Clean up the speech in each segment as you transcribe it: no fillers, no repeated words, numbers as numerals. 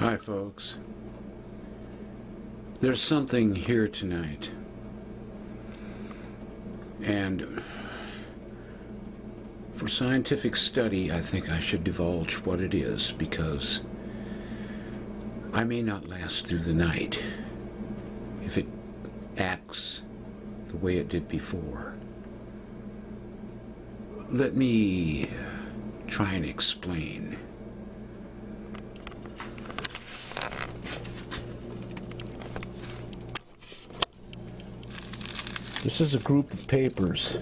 Hi, folks. There's something here tonight, and for scientific study, I think I should divulge what it is, because I may not last through the night if it acts the way it did before. Let me try and explain. This is a group of papers.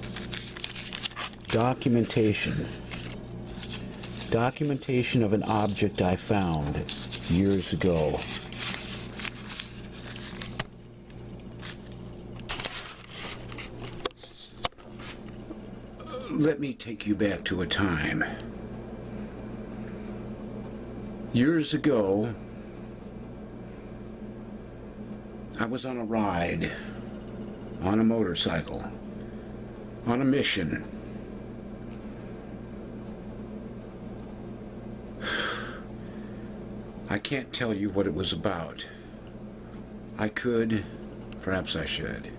Documentation of an object I found years ago. Let me take you back to a time. Years ago, I was on a ride, on a motorcycle, on a mission. I can't tell you what it was about. I could, perhaps I should.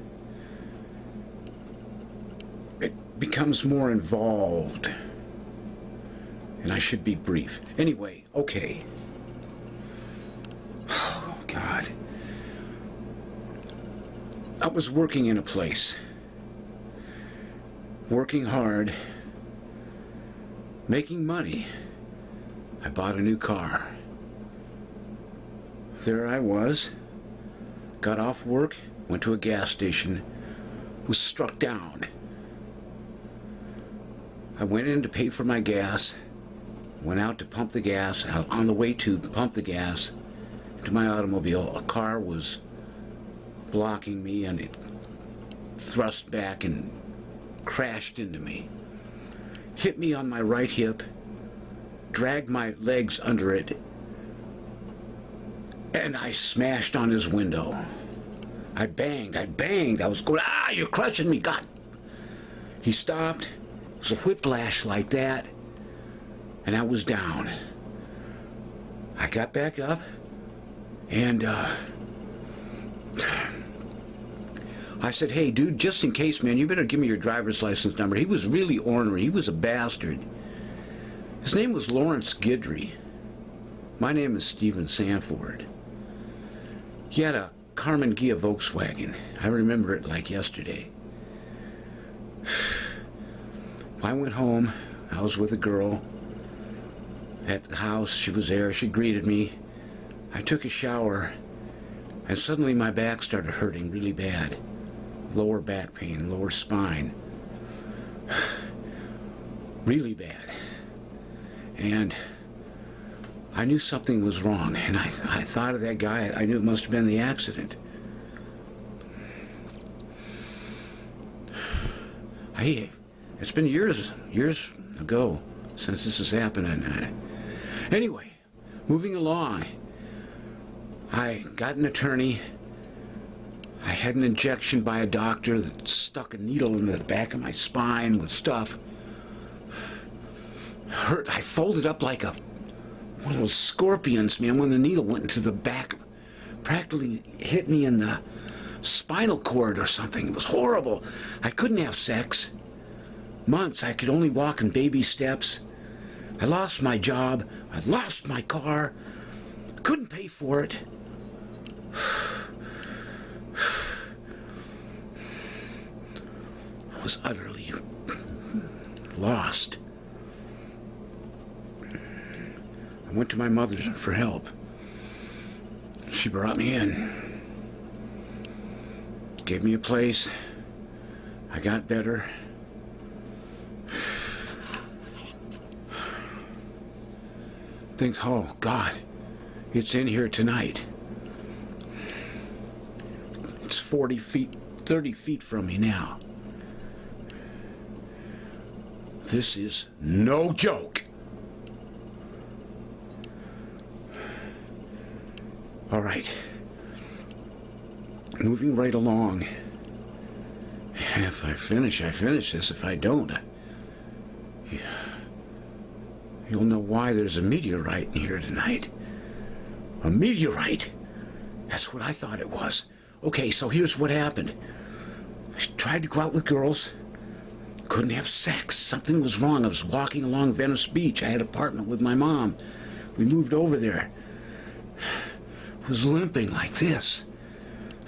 It becomes more involved, and I should be brief. Anyway, okay. Oh, God. I was working in a place, working hard, making money. I bought a new car. There I was, got off work, went to a gas station, was struck down. I went in to pay for my gas, went out to pump the gas. On the way to pump the gas to my automobile, a car was blocking me, and it thrust back and crashed into me, hit me on my right hip, dragged my legs under it, and I smashed on his window. I banged. I was going, you're crushing me, God. He stopped. It was a whiplash like that, and I was down. I got back up, and I said, hey, dude, just in case, man, you better give me your driver's license number. He was really ornery. He was a bastard. His name was Lawrence Guidry. My name is Stephen Sanford. He had a Karmann Ghia Volkswagen. I remember it like yesterday. I went home. I was with a girl at the house. She was there. She greeted me. I took a shower, and suddenly my back started hurting really bad. Lower back pain, lower spine. Really bad. And I knew something was wrong, and I thought of that guy. I knew it must have been the accident. It's been years ago since this has happened. Anyway, moving along, I got an attorney. I had an injection by a doctor that stuck a needle in the back of my spine with stuff. Hurt. I folded up like one of those scorpions, man, when the needle went into the back. Practically hit me in the spinal cord or something. It was horrible. I couldn't have sex. Months. I could only walk in baby steps. I lost my job. I lost my car. Couldn't pay for it. I was utterly lost. I went to my mother's for help. She brought me in. Gave me a place. I got better. Think, oh God, it's in here tonight. It's 40 feet, 30 feet from me now. This is no joke. All right. Moving right along. If I finish, I finish this. If I don't, you'll know why there's a meteorite in here tonight. A meteorite. That's what I thought it was. Okay, so here's what happened. I tried to go out with girls. Couldn't have sex. Something was wrong. I was walking along Venice Beach. I had an apartment with my mom. We moved over there. I was limping like this.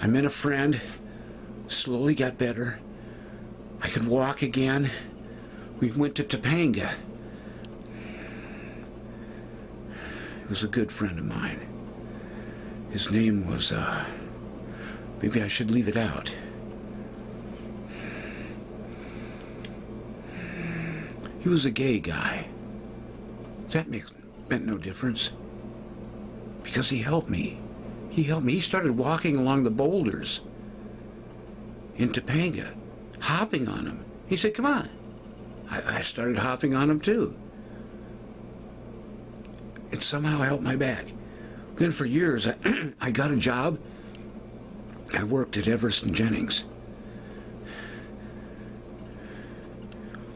I met a friend. Slowly got better. I could walk again. We went to Topanga. He was a good friend of mine. His name was, maybe I should leave it out. He was a gay guy. That meant no difference. Because he helped me. He helped me. He started walking along the boulders in Topanga, hopping on them. He said, come on. I started hopping on them too. It somehow helped my back. Then for years, I got a job. I worked at Everest and Jennings.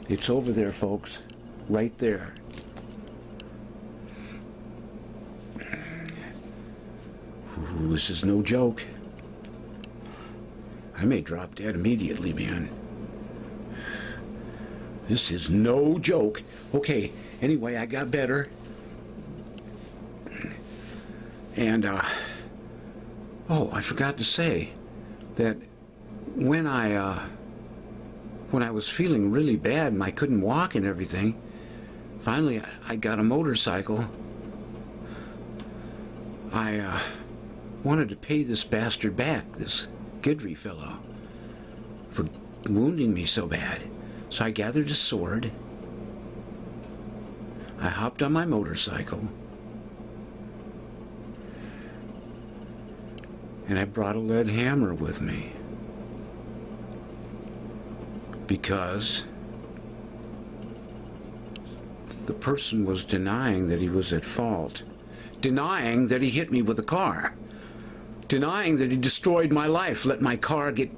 It's over there, folks. Right there. Ooh, this is no joke. I may drop dead immediately, man. This is no joke. Okay, anyway, I got better. And, oh, I forgot to say that when I was feeling really bad and I couldn't walk and everything, finally I got a motorcycle. I wanted to pay this bastard back, this Guidry fellow, for wounding me so bad. So I gathered a sword. I hopped on my motorcycle. And I brought a lead hammer with me. Because the person was denying that he was at fault. Denying that he hit me with a car. Denying that he destroyed my life, let my car get...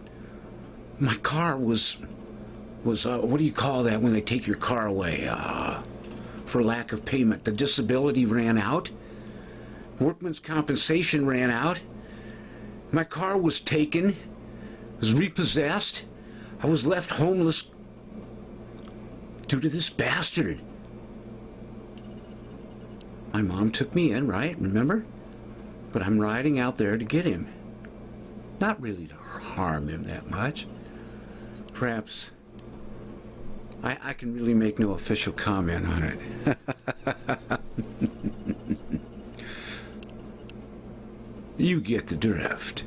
My car was what do you call that when they take your car away? For lack of payment. The disability ran out. Workman's compensation ran out. My car was taken, was repossessed. I was left homeless due to this bastard. My mom took me in, right? Remember? But I'm riding out there to get him. Not really to harm him that much. Perhaps I can really make no official comment on it. You get the drift.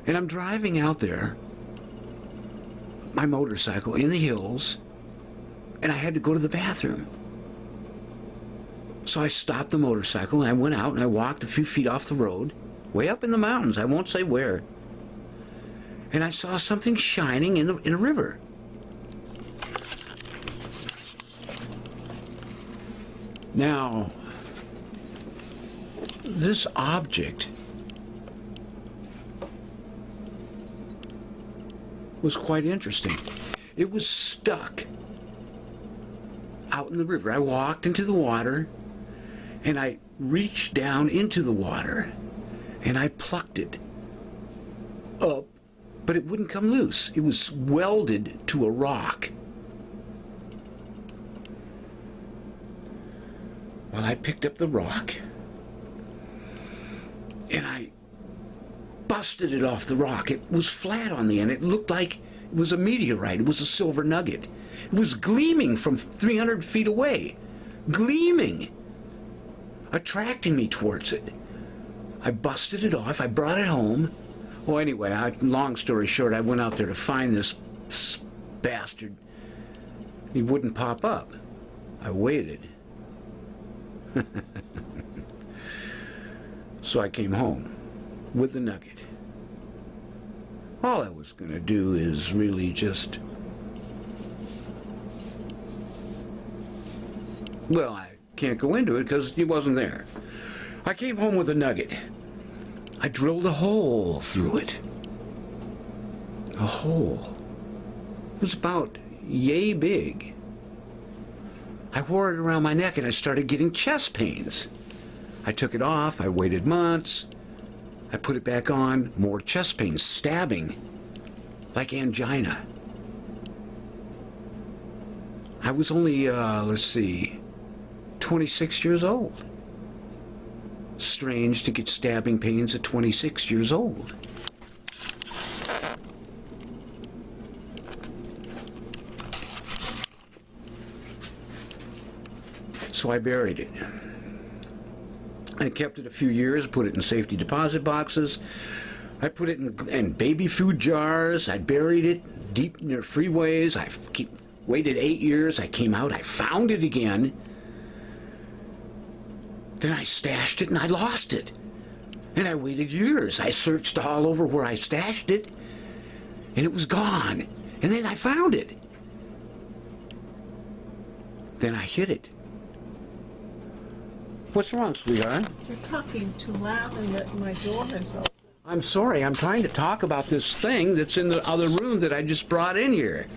And I'm driving out there, my motorcycle, in the hills, and I had to go to the bathroom. So I stopped the motorcycle, and I went out, and I walked a few feet off the road, way up in the mountains, I won't say where. And I saw something shining in a river. Now, this object was quite interesting. It was stuck out in the river. I walked into the water and I reached down into the water and I plucked it up, but it wouldn't come loose. It was welded to a rock. Well, I picked up the rock and I busted it off the rock. It was flat on the end. It looked like it was a meteorite. It was a silver nugget. It was gleaming from 300 feet away. Gleaming. Attracting me towards it. I busted it off. I brought it home. Well, anyway, long story short, I went out there to find this bastard. He wouldn't pop up. I waited. So I came home with the nugget. All I was going to do is really just... Well, I can't go into it because he wasn't there. I came home with a nugget. I drilled a hole through it. A hole. It was about yay big. I wore it around my neck and I started getting chest pains. I took it off. I waited months. I put it back on. More chest pains, stabbing, like angina. I was only, 26 years old. Strange to get stabbing pains at 26 years old. So I buried it. I kept it a few years, put it in safety deposit boxes. I put it in baby food jars. I buried it deep near freeways. Waited 8 years. I came out. I found it again. Then I stashed it and I lost it. And I waited years. I searched all over where I stashed it. And it was gone. And then I found it. Then I hid it. What's wrong, sweetheart? You're talking too loud and that my door is open. I'm sorry. I'm trying to talk about this thing that's in the other room that I just brought in here.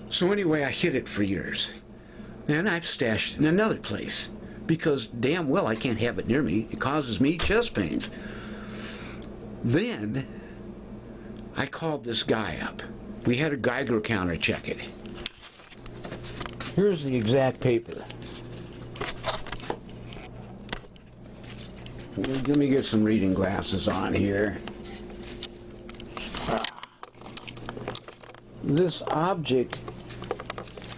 So anyway, I hid it for years. Then I've stashed it in another place. Because damn well I can't have it near me. It causes me chest pains. Then I called this guy up. We had a Geiger counter check it. Here's the exact paper. Let me get some reading glasses on here. This object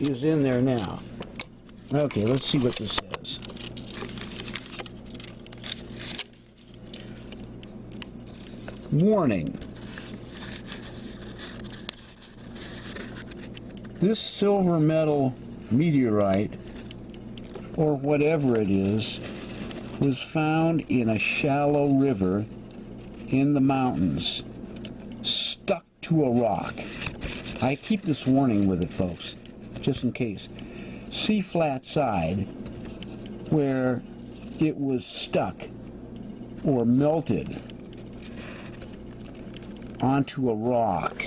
is in there now. Okay, let's see what this says. Warning. This silver metal meteorite, or whatever it is, was found in a shallow river in the mountains, stuck to a rock. I keep this warning with it, folks, just in case. See flat side where it was stuck or melted onto a rock.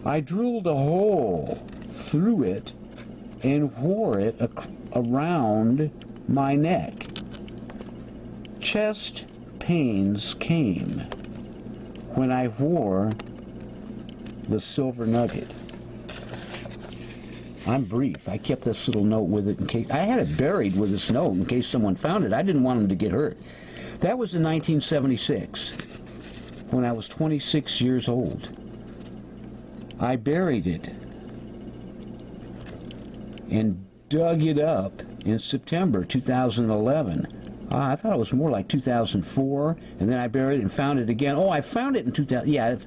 I drilled a hole through it and wore it around my neck. Chest pains came when I wore the silver nugget. I'm brief. I kept this little note with it in case. I had it buried with this note in case someone found it. I didn't want them to get hurt. That was in 1976 when I was 26 years old. I buried it and dug it up in September 2011. I thought it was more like 2004, and then I buried it and found it again. Oh, I found it in 2000. Yeah,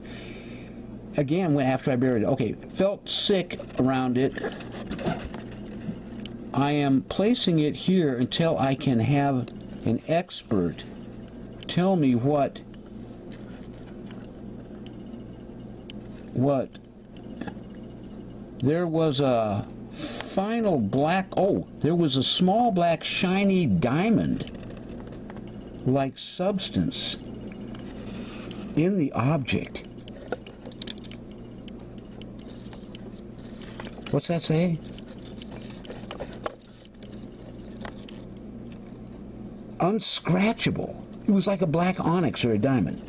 again after I buried it. Okay, felt sick around it. I am placing it here until I can have an expert tell me what there was a final black, there was a small black shiny diamond like substance in the object. What's that say? Unscratchable. It was like a black onyx or a diamond.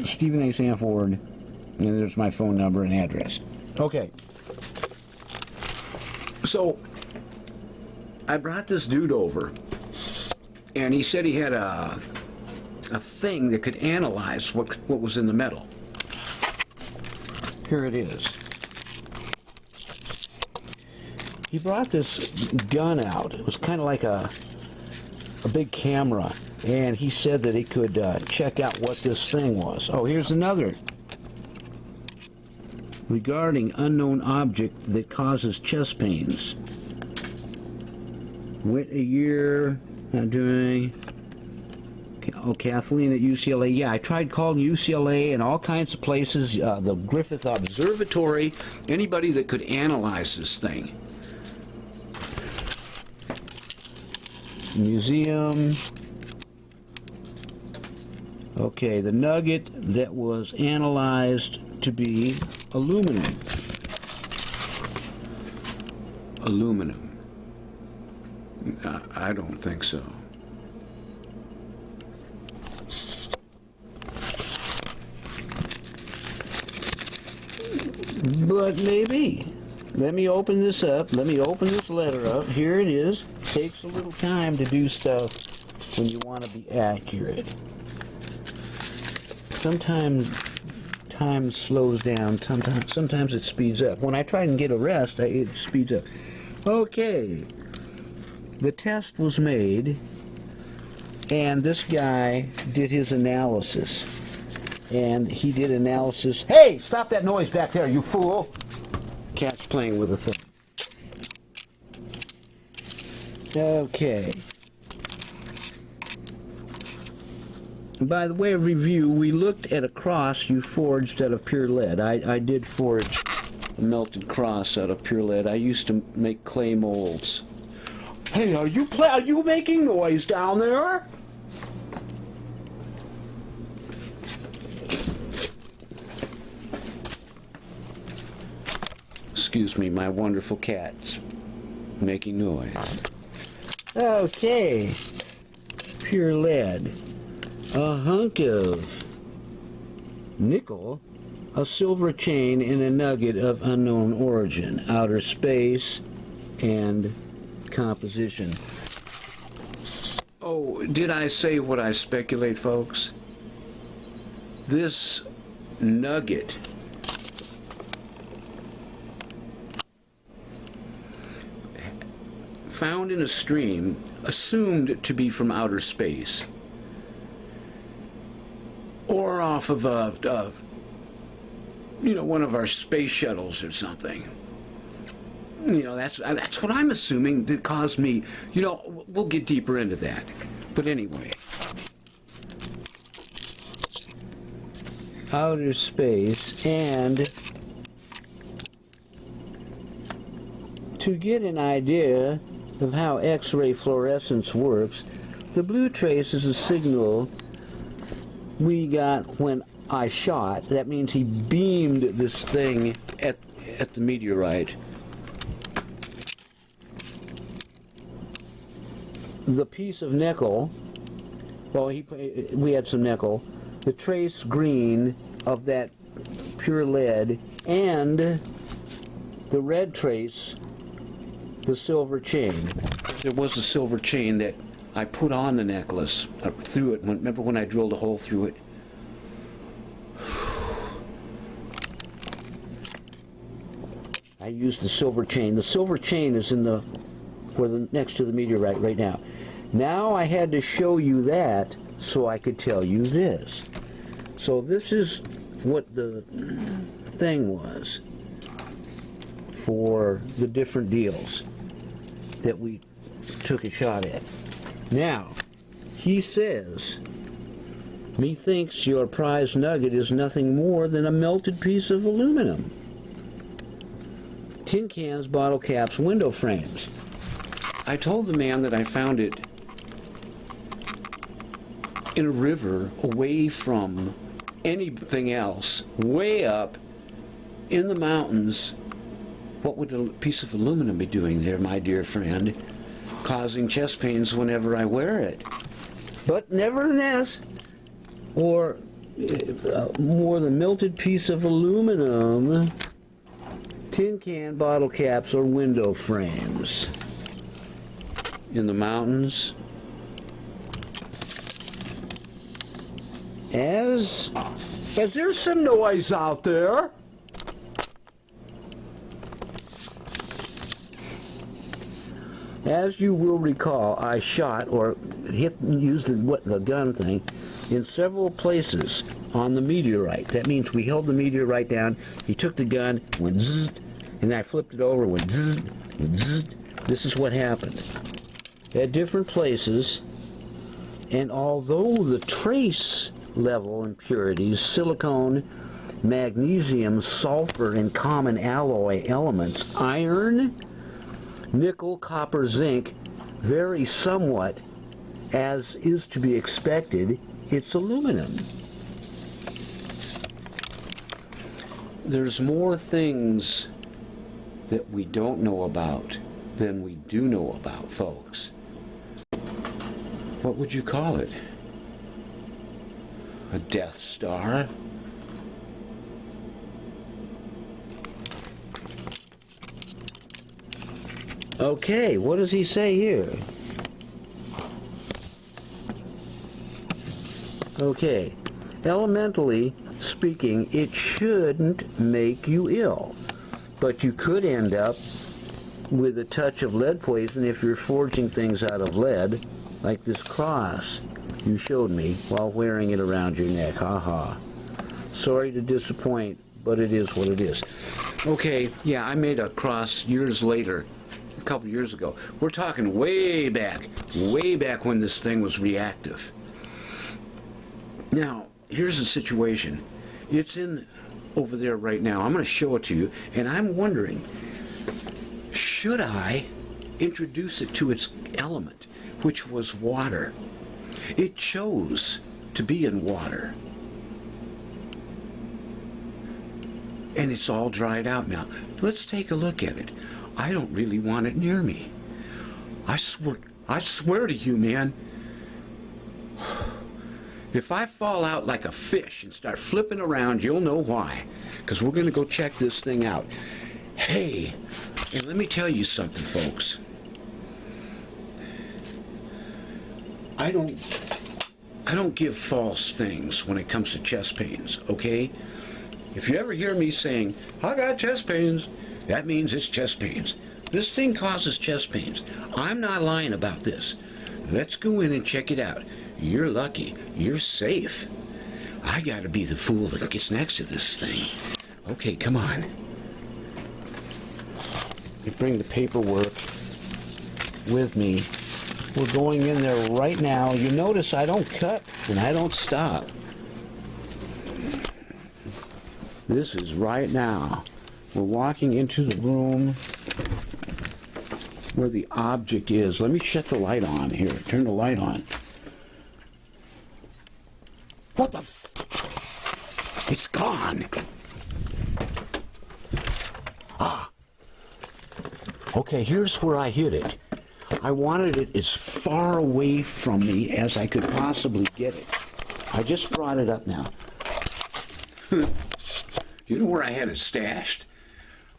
Stephen A. Sanford, and there's my phone number and address. Okay. So, I brought this dude over, and he said he had a thing that could analyze what was in the metal. Here it is. He brought this gun out. It was kind of like a big camera, and he said that he could check out what this thing was. Oh, here's another. Regarding unknown object that causes chest pains. Went a year, not doing. Oh, Kathleen at UCLA. Yeah, I tried calling UCLA and all kinds of places, the Griffith Observatory, anybody that could analyze this thing. Museum. Okay, the nugget that was analyzed to be aluminum. Aluminum. I don't think so. But maybe. Let me open this up. Let me open this letter up. Here it is. Takes a little time to do stuff when you want to be accurate. Sometimes time slows down. Sometimes it speeds up. When I try and get a rest, it speeds up. Okay. The test was made, and this guy did his analysis. And he did analysis. Hey, stop that noise back there, you fool! Cat's playing with a thing. Okay. By the way of review, we looked at a cross you forged out of pure lead. I did forge a melted cross out of pure lead. I used to make clay molds. Hey, are you making noise down there? Excuse me, my wonderful cat's making noise. Okay. Pure lead. A hunk of nickel, a silver chain, and a nugget of unknown origin, outer space, and composition. Oh, did I say what I speculate, folks? This nugget found in a stream, assumed to be from outer space, or off of one of our space shuttles or something. That's what I'm assuming that caused me. We'll get deeper into that. But anyway, outer space, and to get an idea of how X-ray fluorescence works, the blue trace is a signal we got when I shot. That means he beamed this thing at the meteorite. The piece of nickel, we had some nickel, the trace green of that pure lead, and the red trace, the silver chain. There was a silver chain that I put on the necklace, through it. Remember when I drilled a hole through it? I used the silver chain. The silver chain is next to the meteorite right now. Now I had to show you that so I could tell you this. So this is what the thing was for the different deals that we took a shot at. Now, he says, methinks your prize nugget is nothing more than a melted piece of aluminum. Tin cans, bottle caps, window frames. I told the man that I found it in a river away from anything else, way up in the mountains. What would a piece of aluminum be doing there, my dear friend? Causing chest pains whenever I wear it. But nevertheless, or more than melted piece of aluminum, tin can, bottle caps, or window frames. In the mountains. As there's some noise out there. As you will recall, I shot or used the gun thing in several places on the meteorite. That means we held the meteorite down, he took the gun, went zzz, and I flipped it over, went zzz, went zzz. This is what happened. At different places, and although the trace level impurities, silicone, magnesium, sulfur, and common alloy elements, iron, nickel, copper, zinc, vary somewhat, as is to be expected, it's aluminum. There's more things that we don't know about than we do know about, folks. What would you call it? A Death Star? Okay, what does he say here? Okay, elementally speaking, it shouldn't make you ill, but you could end up with a touch of lead poison if you're forging things out of lead, like this cross you showed me while wearing it around your neck. Ha. Sorry to disappoint, but it is what it is. Okay, yeah, I made a cross years later, a couple years ago. We're talking way back when this thing was reactive. Now, here's the situation. It's in over there right now. I'm going to show it to you, and I'm wondering, should I introduce it to its element, which was water? It chose to be in water. And it's all dried out now. Let's take a look at it. I don't really want it near me. I swear to you, man, if I fall out like a fish and start flipping around, you'll know why. Because we're going to go check this thing out. Hey, and let me tell you something, folks. I don't give false things when it comes to chest pains, okay? If you ever hear me saying, I got chest pains, that means it's chest pains. This thing causes chest pains. I'm not lying about this. Let's go in and check it out. You're lucky. You're safe. I gotta be the fool that gets next to this thing. Okay, come on. Let me bring the paperwork with me. We're going in there right now. You notice I don't cut and I don't stop. This is right now. We're walking into the room where the object is. Let me shut the light on here. Turn the light on. What the f... It's gone. Ah. Okay, here's where I hit it. I wanted it as far away from me as I could possibly get it. I just brought it up now. You know where I had it stashed?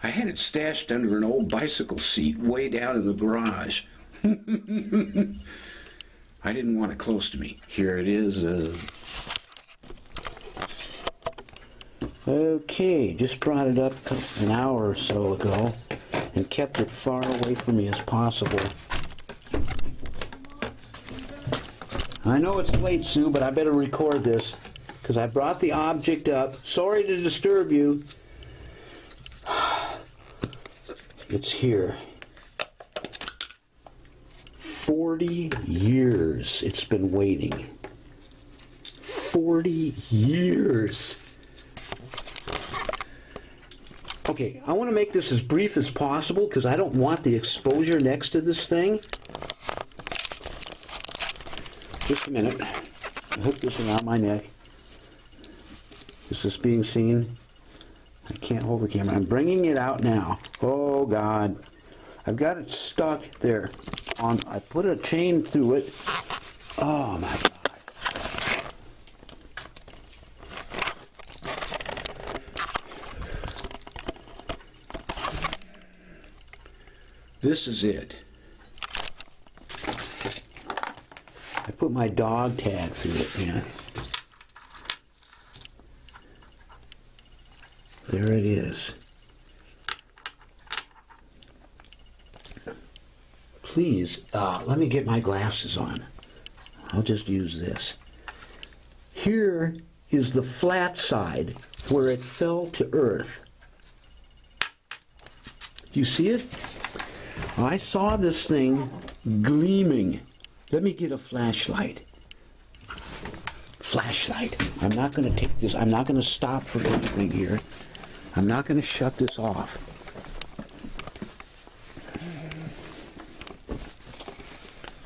I had it stashed under an old bicycle seat way down in the garage. I didn't want it close to me. Here it is. Okay, just brought it up an hour or so ago and kept it far away from me as possible. I know it's late, Sue, but I better record this because I brought the object up. Sorry to disturb you. It's here. 40 years it's been waiting. 40 years. Okay, I want to make this as brief as possible because I don't want the exposure next to this thing. Just a minute. I'll hook this around my neck. Is this being seen? I can't hold the camera. I'm bringing it out now. Oh, God. I've got it stuck there. I put a chain through it. Oh, my God. This is it. I put my dog tag through it, man. There it is. Please, let me get my glasses on. I'll just use this. Here is the flat side where it fell to earth. Do you see it? I saw this thing gleaming. Let me get a flashlight. Flashlight. I'm not going to take this. I'm not going to stop for anything here. I'm not going to shut this off.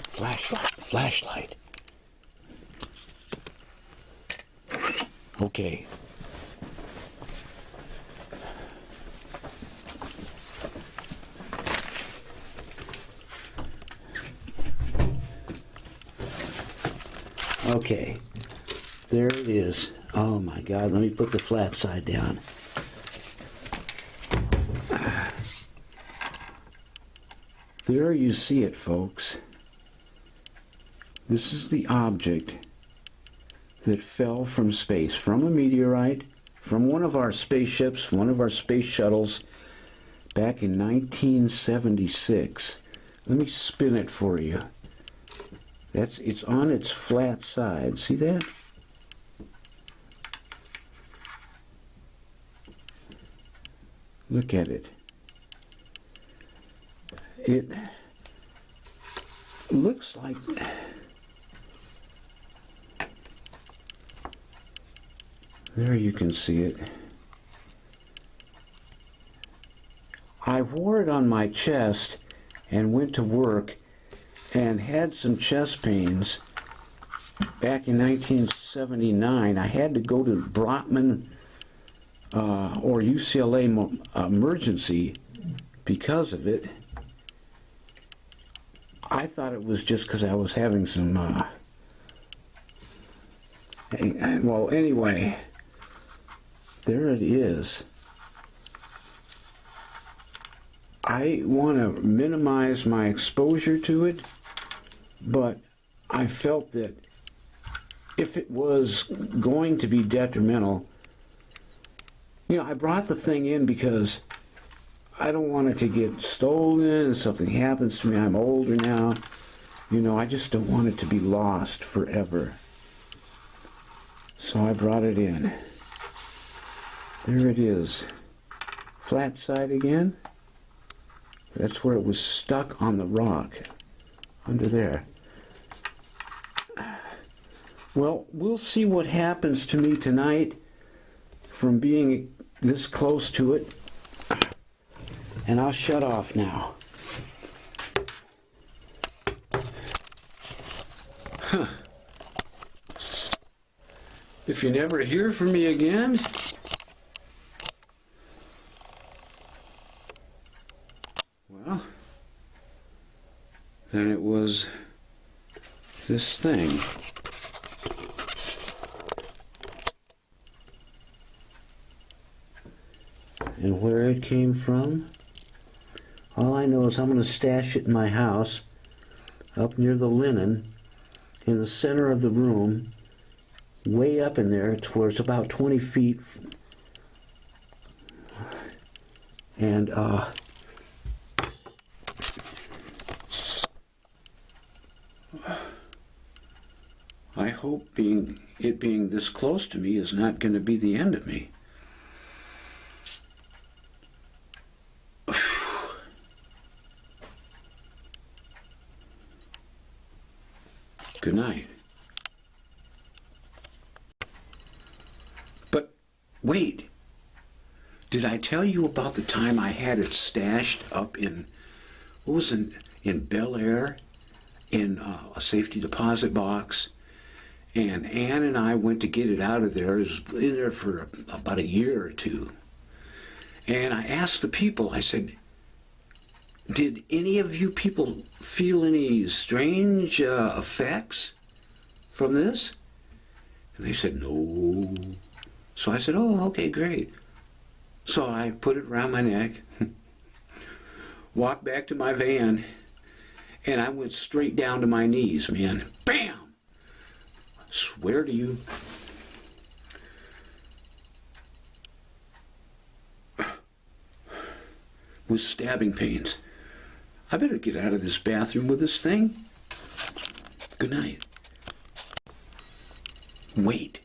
Flashlight. Flashlight. Okay. Okay, there it is. Oh my God, let me put the flat side down. There you see it, folks. This is the object that fell from space, from a meteorite, from one of our spaceships, one of our space shuttles, back in 1976. Let me spin it for you. It's on its flat side. See that? Look at it. It looks like there you can see it. I wore it on my chest and went to work and had some chest pains back in 1979. I had to go to Brotman or UCLA emergency because of it. I thought it was just because I was having some, well, anyway, there it is. I want to minimize my exposure to it, but I felt that if it was going to be detrimental, you know, I brought the thing in because I don't want it to get stolen and something happens to me. I'm older now. You know, I just don't want it to be lost forever. So I brought it in. There it is. Flat side again. That's where it was stuck on the rock. Under there. Well, we'll see what happens to me tonight from being this close to it. And I'll shut off now. Huh. If you never hear from me again, well, then it was this thing. And where it came from, all I know is I'm going to stash it in my house, up near the linen, in the center of the room, way up in there, where it's about 20 feet. And, I hope it being this close to me is not going to be the end of me. Good night. But wait, did I tell you about the time I had it stashed up in, what was it, in Bel Air, in a safety deposit box? And Ann and I went to get it out of there. It was in there for about a year or two. And I asked the people, I said, did any of you people feel any strange effects from this? And they said, no. So I said, oh, okay, great. So I put it around my neck, walked back to my van, and I went straight down to my knees, man. Bam! I swear to you. With stabbing pains. I better get out of this bathroom with this thing. Good night. Wait.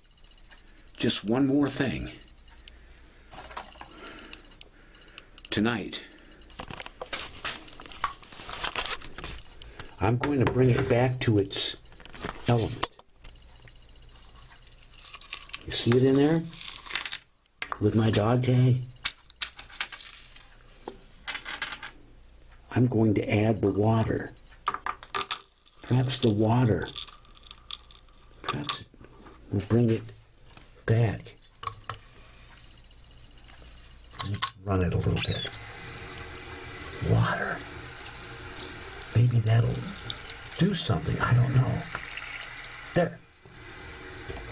Just one more thing. Tonight, I'm going to bring it back to its element. You see it in there? With my dog tag? I'm going to add the water. Perhaps the water. Perhaps it will bring it back. Let's run it a little bit. Water. Maybe that'll do something. I don't know. There.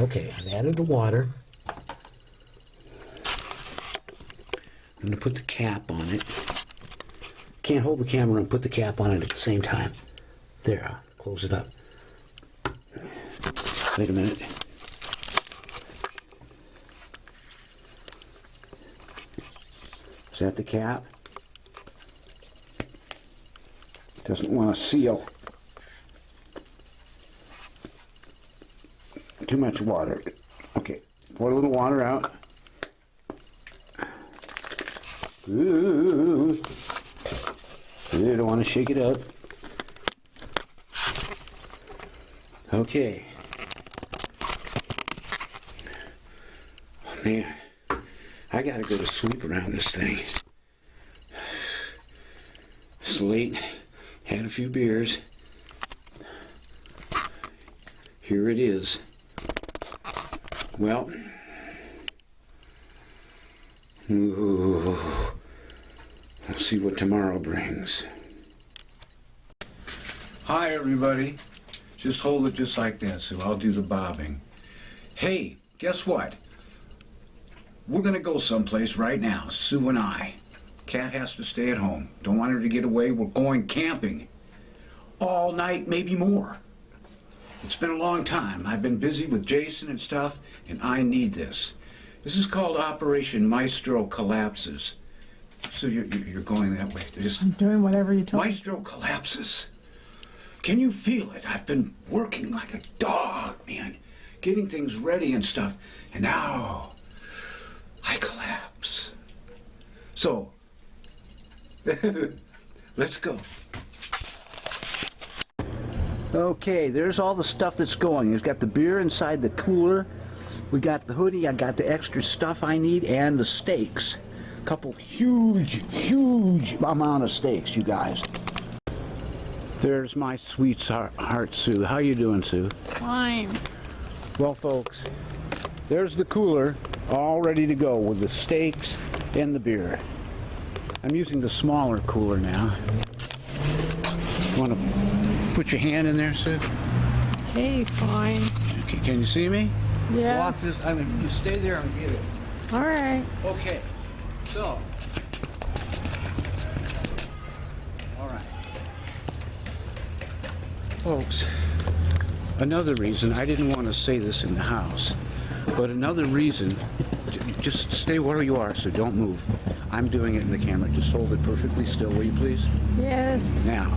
Okay, I've added the water. I'm going to put the cap on it. Can't hold the camera and put the cap on it at the same time. There, I'll close it up. Wait a minute. Is that the cap? Doesn't want to seal. Too much water. Okay, pour a little water out. Ooh. You don't want to shake it up. Okay. Oh, man, I gotta go to sleep around this thing. It's late. Had a few beers. Here it is. Well, ooh, we'll see what tomorrow brings. Hi, everybody. Just hold it just like that, so I'll do the bobbing. Hey, guess what? We're gonna go someplace right now, Sue and I. Kat has to stay at home. Don't want her to get away. We're going camping. All night, maybe more. It's been a long time. I've been busy with Jason and stuff, and I need this. This is called Operation Maestro Collapses. So you're going that way. I'm doing whatever you told me. Maestro Collapses. Can you feel it? I've been working like a dog, man. Getting things ready and stuff. And now, I collapse. So, let's go. Okay, there's all the stuff that's going. There's got the beer inside the cooler. We got the hoodie. I got the extra stuff I need and the steaks. A couple huge amount of steaks, you guys. There's my sweetheart, Sue. How you doing, Sue? Fine. Well, folks, there's the cooler all ready to go with the steaks and the beer. I'm using the smaller cooler now. Want to put your hand in there, Sue? Okay, fine. Okay, can you see me? Yes. Walk this. I mean, you stay there and get it. All right. Okay. So. All right. Folks, another reason, I didn't want to say this in the house, but another reason, just stay where you are, so don't move. I'm doing it in the camera. Just hold it perfectly still, will you please? Yes. Now,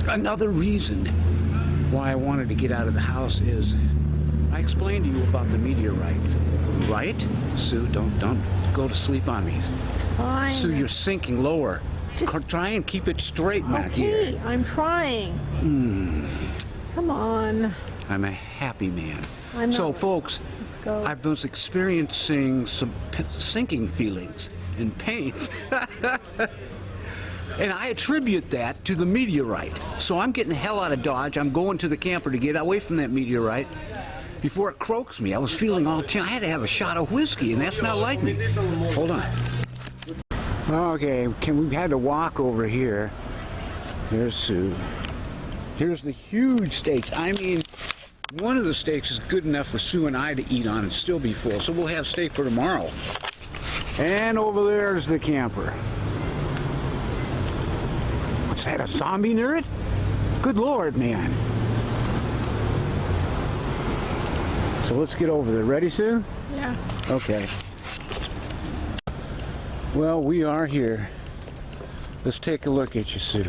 another reason why I wanted to get out of the house is I explained to you about the meteorite, right? Sue, don't go to sleep on me. Fine. Sue, you're sinking lower. Try and keep it straight, my dear. Okay, I'm trying. Come on. I'm a happy man. I know. So, folks, Let's go. I was experiencing some sinking feelings and pain. And I attribute that to the meteorite. So I'm getting the hell out of Dodge. I'm going to the camper to get away from that meteorite before it croaks me. I was feeling all I had to have a shot of whiskey, and that's not like me. Hold on. Okay, we had to walk over here. There's Sue. Here's the huge steaks. I mean, one of the steaks is good enough for Sue and I to eat on and still be full. So we'll have steak for tomorrow. And over there's the camper. What's that, a zombie near it? Good Lord, man. So let's get over there. Ready, Sue? Yeah. Okay. Well, we are here. Let's take a look at you, Sue.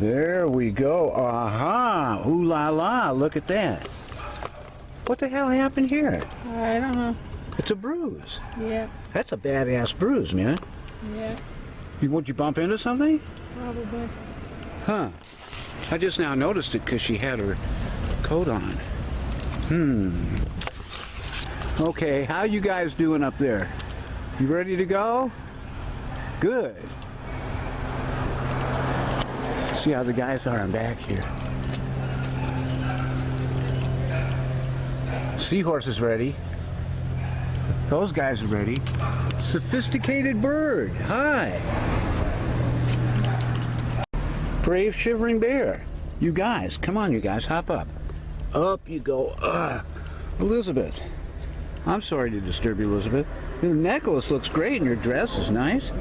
There we go. Aha! Ooh la la! Look at that. What the hell happened here? I don't know. It's a bruise. Yeah. That's a badass bruise, man. Yeah. Would you bump into something? Probably. Huh. I just now noticed it because she had her coat on. Okay, how you guys doing up there? You ready to go? Good. See how the guys are back here. Seahorse is ready. Those guys are ready. Sophisticated bird. Hi. Brave shivering bear. You guys, come on, you guys, hop up. Up you go. Elizabeth. I'm sorry to disturb you, Elizabeth. Your necklace looks great and your dress is nice.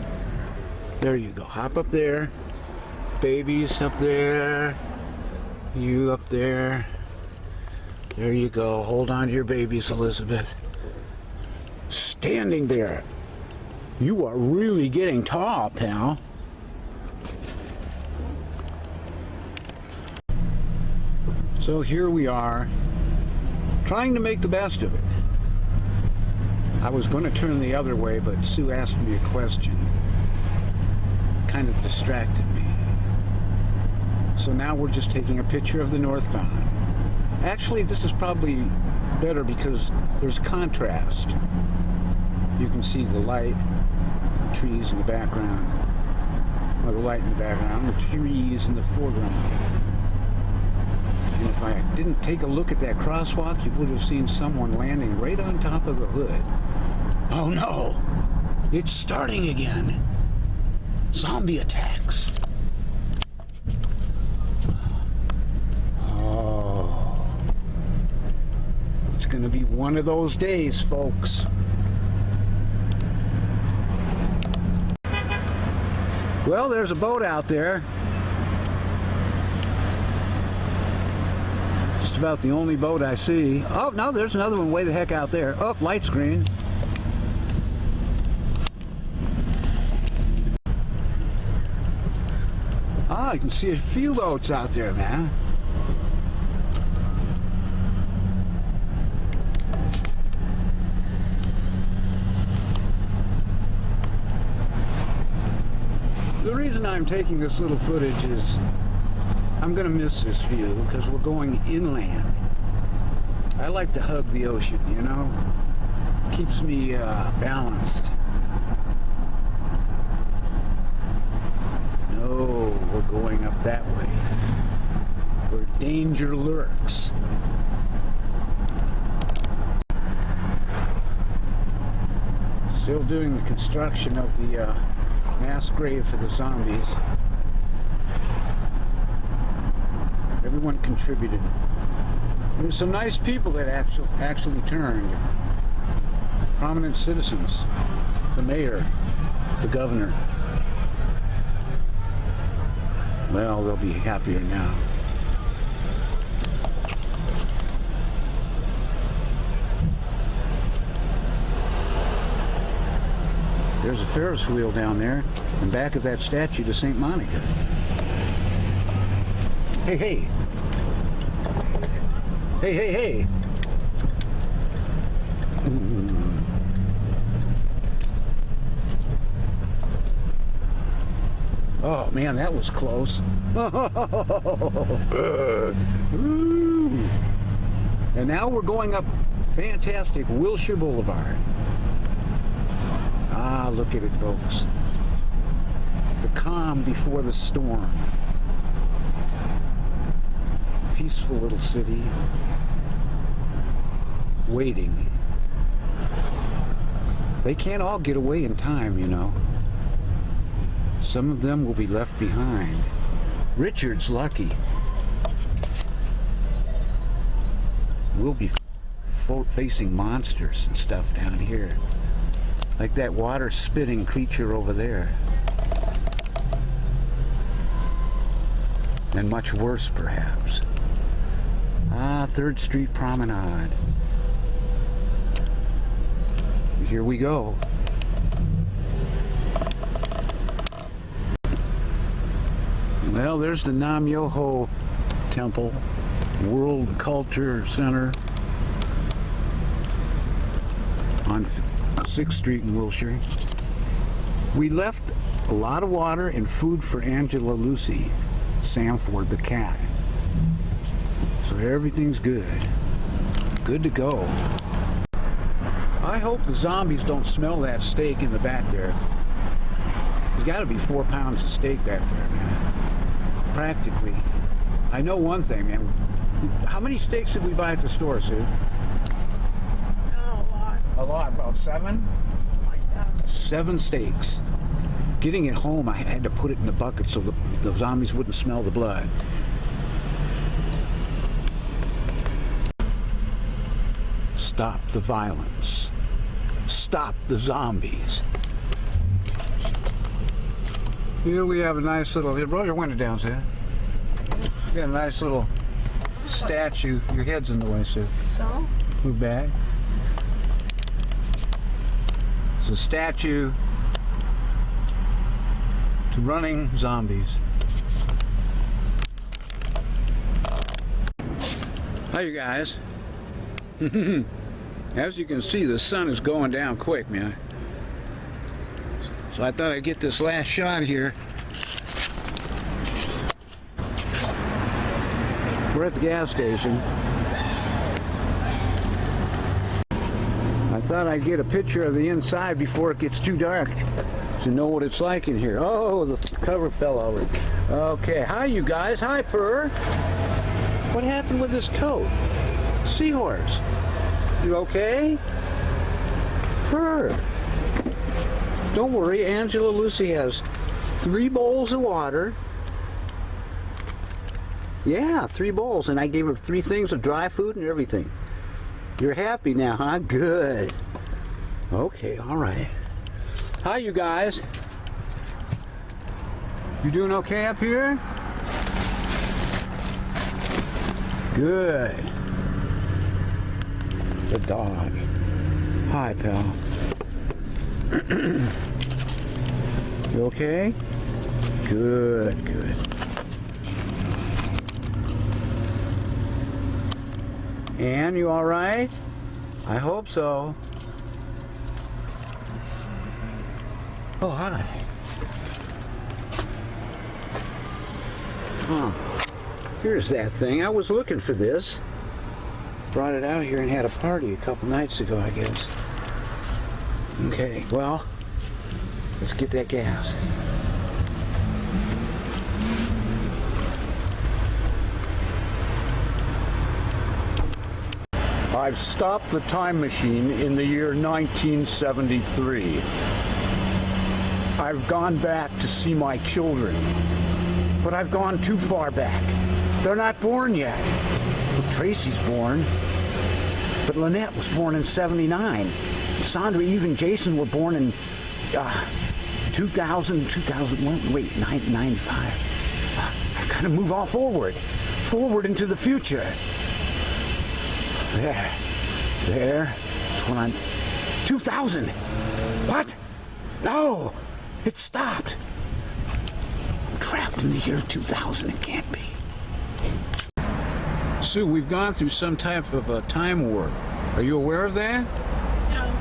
There you go. Hop up there. Babies up there. You up there. There you go. Hold on to your babies, Elizabeth. Standing there. You are really getting tall, pal. So here we are, trying to make the best of it. I was going to turn the other way, but Sue asked me a question. Kind of distracted me. So now we're just taking a picture of the northbound. Actually, this is probably better because there's contrast. You can see the light, the trees in the background, or the light in the background, the trees in the foreground. And if I didn't take a look at that crosswalk, you would have seen someone landing right on top of the hood. Oh no! It's starting again! Zombie attacks. Oh. It's gonna be one of those days, folks. Well, there's a boat out there. Just about the only boat I see. Oh, no, there's another one way the heck out there. Oh, light screen. Ah, I can see a few boats out there, man. The reason I'm taking this little footage is I'm going to miss this view because we're going inland. I like to hug the ocean, you know? Keeps me balanced. No, we're going up that way, where danger lurks. Still doing the construction of the mass grave for the zombies. Everyone contributed. There were some nice people that actually turned. Prominent citizens. The mayor. The governor. Well, they'll be happier now. There's a Ferris wheel down there, and back of that statue to St. Monica. Hey, hey! Hey, hey, hey! Oh man, that was close. And now we're going up fantastic Wilshire Boulevard. Ah, look at it, folks. The calm before the storm. Peaceful little city. Waiting. They can't all get away in time, you know. Some of them will be left behind. Richard's lucky. We'll be facing monsters and stuff down here. Like that water-spitting creature over there. And much worse, perhaps. Ah, 3rd Street Promenade. Here we go. Well, there's the Nam Myoho Temple, World Culture Center on 6th Street in Wilshire. We left a lot of water and food for Angela Lucy, Samford the cat. So everything's good. Good to go. I hope the zombies don't smell that steak in the back there. There's got to be 4 pounds of steak back there, man. Practically. I know one thing, man. How many steaks did we buy at the store, Sue? Not a lot. A lot, about 7? Something like that. 7 steaks. Getting it home, I had to put it in the bucket so the zombies wouldn't smell the blood. Stop the violence. Stop the zombies. Here we have a nice little, roll your window down, Sue. We got a nice little statue. Your head's in the way, Sue. So? Move back. It's a statue to running zombies. Hi, you guys. As you can see, the sun is going down quick, man. So I thought I'd get this last shot here. We're at the gas station. I thought I'd get a picture of the inside before it gets too dark to know what it's like in here. Oh, the cover fell over. Okay, hi you guys. Hi, Purr. What happened with this coat? Seahorse. You okay? Purr. Don't worry, Angela Lucy has 3 bowls of water. Yeah, 3 bowls, and I gave her 3 things of dry food and everything. You're happy now, huh? Good. Okay, all right. Hi, you guys. You doing okay up here? Good. The dog. Hi, pal. You okay? Good, good. Ann, you all right? I hope so. Oh, hi. Oh, here's that thing. I was looking for this. Brought it out here and had a party a couple nights ago, I guess. Okay, well, let's get that gas. I've stopped the time machine in the year 1973. I've gone back to see my children, but I've gone too far back. They're not born yet. Well, Tracy's born, but Lynette was born in 79. Sandra, Eve, and Jason were born in 2001, wait, 95. I've got to move all forward into the future. There, that's when I'm 2000. What? No, it stopped. I'm trapped in the year 2000. It can't be. Sue, we've gone through some type of a time warp. Are you aware of that? No.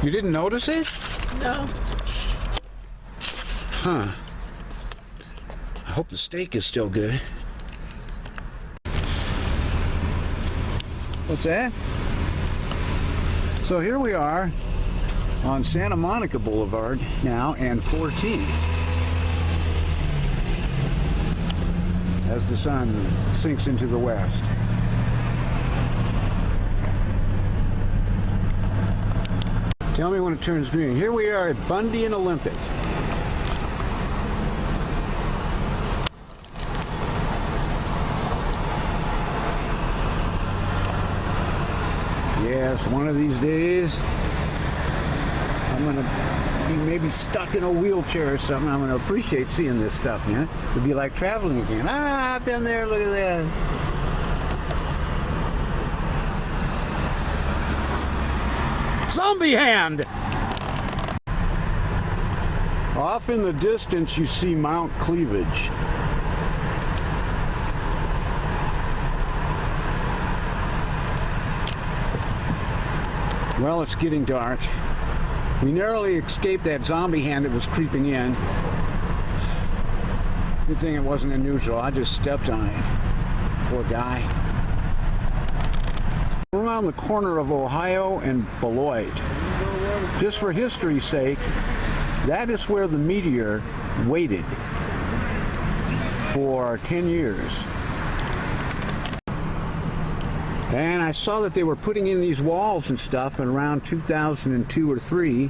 You didn't notice it? No. Huh. I hope the steak is still good. What's that? So here we are on Santa Monica Boulevard now and 14 as the sun sinks into the west. Tell me when it turns green. Here we are at Bundy and Olympic. Yes, one of these days I'm going to be maybe stuck in a wheelchair or something. I'm going to appreciate seeing this stuff, man. It'd be like traveling again. Ah, I've been there, look at that. Zombie hand! Off in the distance you see Mount Cleavage. Well, it's getting dark. We narrowly escaped that zombie hand that was creeping in. Good thing it wasn't in neutral. I just stepped on it. Poor guy. We're around the corner of Ohio and Beloit. Just for history's sake, that is where the meteor waited for 10 years. And I saw that they were putting in these walls and stuff in around 2002 or 3.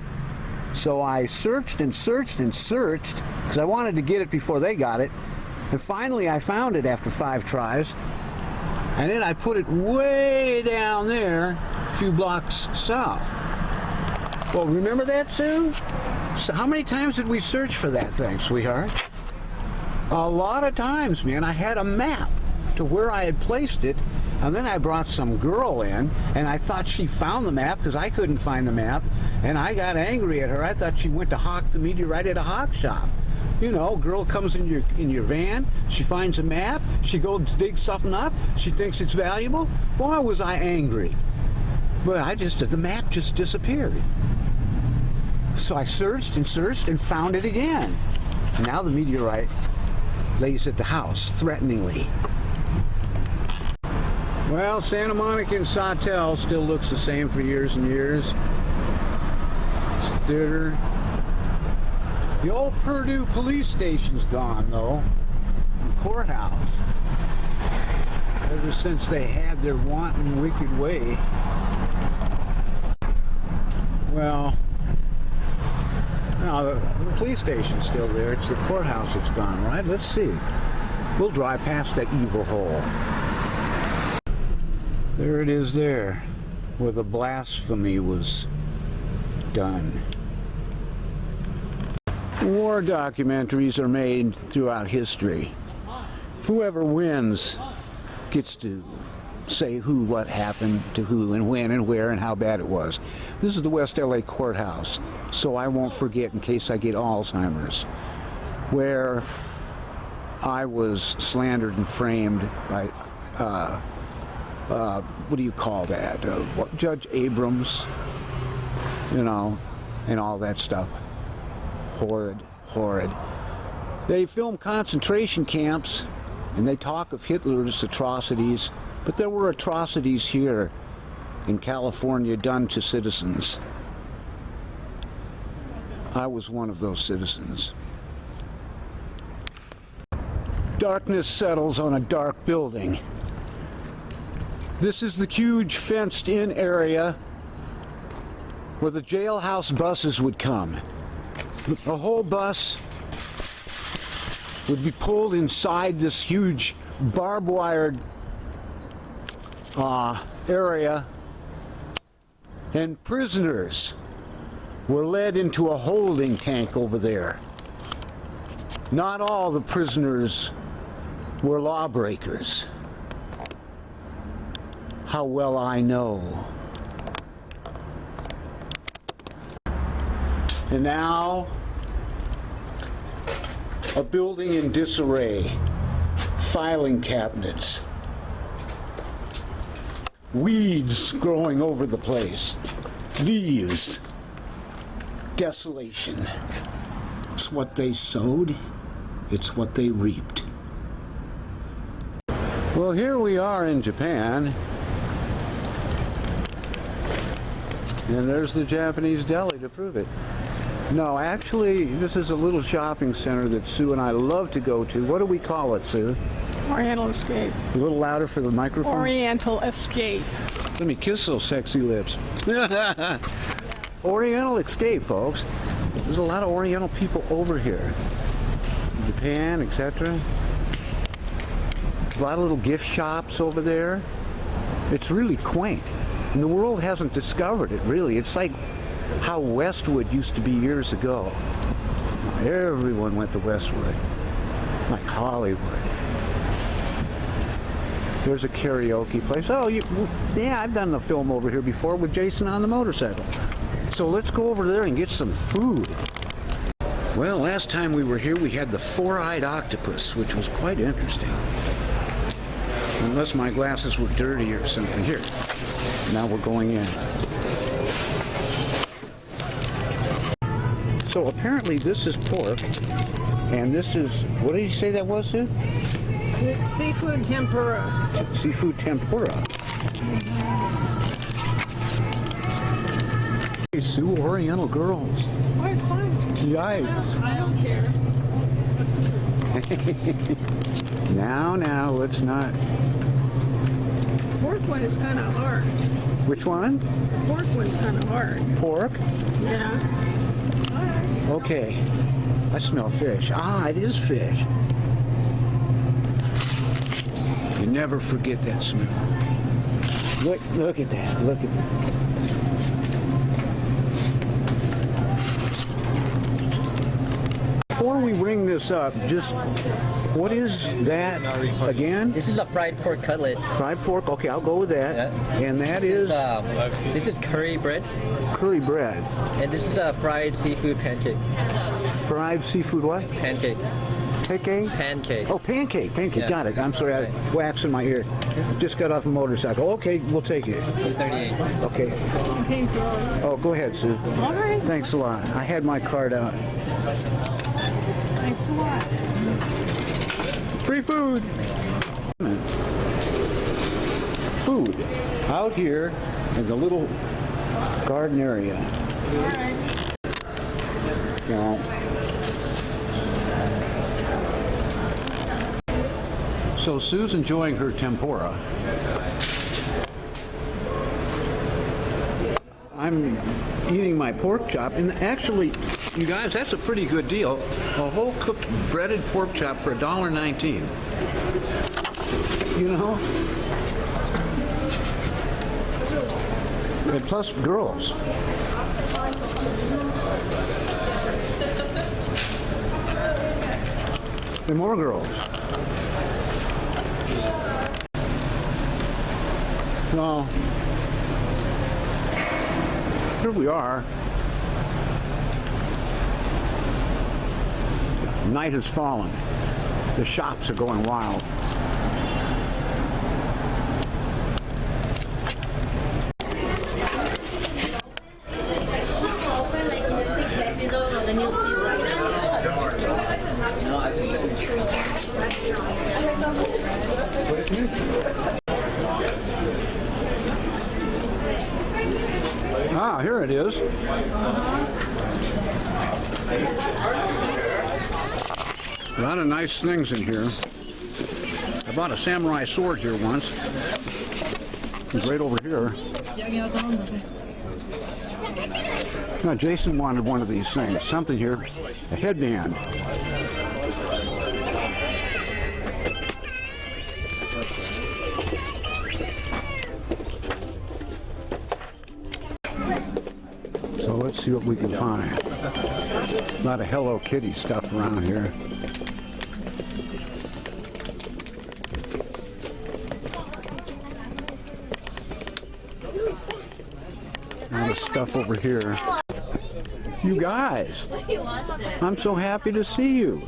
So I searched and searched and searched because I wanted to get it before they got it. And finally I found it after 5 tries. And then I put it way down there, a few blocks south. Well, remember that, Sue? So how many times did we search for that thing, sweetheart? A lot of times, man. I had a map to where I had placed it, and then I brought some girl in, and I thought she found the map because I couldn't find the map, and I got angry at her. I thought she went to hawk the meteorite at a hawk shop. You know, girl comes in your van, she finds a map, she goes dig something up, she thinks it's valuable. Boy, was I angry. But the map just disappeared. So I searched and found it again. And now the meteorite lays at the house, threateningly. Well, Santa Monica and Sawtell still looks the same for years and years. Theater. The old Purdue police station's gone, though. The courthouse. Ever since they had their wanton, wicked way. Well, no, the police station's still there. It's the courthouse that's gone, right? Let's see. We'll drive past that evil hole. There it is there, where the blasphemy was done. War documentaries are made throughout history. Whoever wins gets to say who, what happened to who, and when, and where, and how bad it was. This is the West LA courthouse, so I won't forget in case I get Alzheimer's, where I was slandered and framed by, what do you call that? Judge Abrams, you know, and all that stuff. Horrid, horrid. They film concentration camps, and they talk of Hitler's atrocities, but there were atrocities here in California done to citizens. I was one of those citizens. Darkness settles on a dark building. This is the huge fenced-in area where the jailhouse buses would come. The whole bus would be pulled inside this huge barbed wired area, and prisoners were led into a holding tank over there. Not all the prisoners were lawbreakers. How well I know. And now, a building in disarray, filing cabinets, weeds growing over the place, leaves, desolation. It's what they sowed, it's what they reaped. Well, here we are in Japan, and there's the Japanese deli to prove it. No, actually, this is a little shopping center that Sue and I love to go to. What do we call it, Sue? Oriental Escape. A little louder for the microphone. Oriental Escape. Let me kiss those sexy lips. Oriental Escape, folks. There's a lot of Oriental people over here. Japan, etc. A lot of little gift shops over there. It's really quaint. And the world hasn't discovered it, really. It's like how Westwood used to be years ago. Everyone went to Westwood, like Hollywood. There's a karaoke place. Oh, yeah, I've done the film over here before with Jason on the motorcycle. So let's go over there and get some food. Well, last time we were here, we had the four-eyed octopus, which was quite interesting. Unless my glasses were dirty or something. Here, now we're going in. So apparently this is pork, and this is, what did you say that was, Sue? Seafood tempura. Seafood tempura. Hey, Sue, Oriental girls. Quite fine. Yikes. I don't care. Now, let's not. Pork one is kind of hard. Which one? The pork one's kind of hard. Pork? Yeah. All right. Okay. I smell fish. Ah, it is fish. You never forget that smell. Look at that. Look at that. Before we ring this up, just what is that again? This is a fried pork cutlet. Fried pork. Okay, I'll go with that. Yeah. And that is This is curry bread, curry bread. and this is a fried seafood pancake. Fried seafood what? Pancake. Teke? Pancake. Oh, pancake. Pancake. Yeah. Got it. I'm sorry. I had wax in my ear. Just got off a motorcycle. Okay, we'll take it. $2.38. Okay. Okay, girl. Oh, go ahead, Sue. All right. Thanks a lot. I had my card out. Thanks a lot. Free food. Food out here in the little garden area. All right. You know. So Sue's enjoying her tempura. I'm eating my pork chop, and actually, you guys, that's a pretty good deal. A whole cooked breaded pork chop for $1.19. You know? And plus girls. And more girls. Well, here we are. Night has fallen. The shops are going wild. Open like in the 6th episode of the new Ah, here it is. A lot of nice things in here. I bought a samurai sword here once. It's right over here. Now, Jason wanted one of these things. Something here. A headband. So let's see what we can find. A lot of Hello Kitty stuff around here. A lot of stuff over here. You guys, I'm so happy to see you.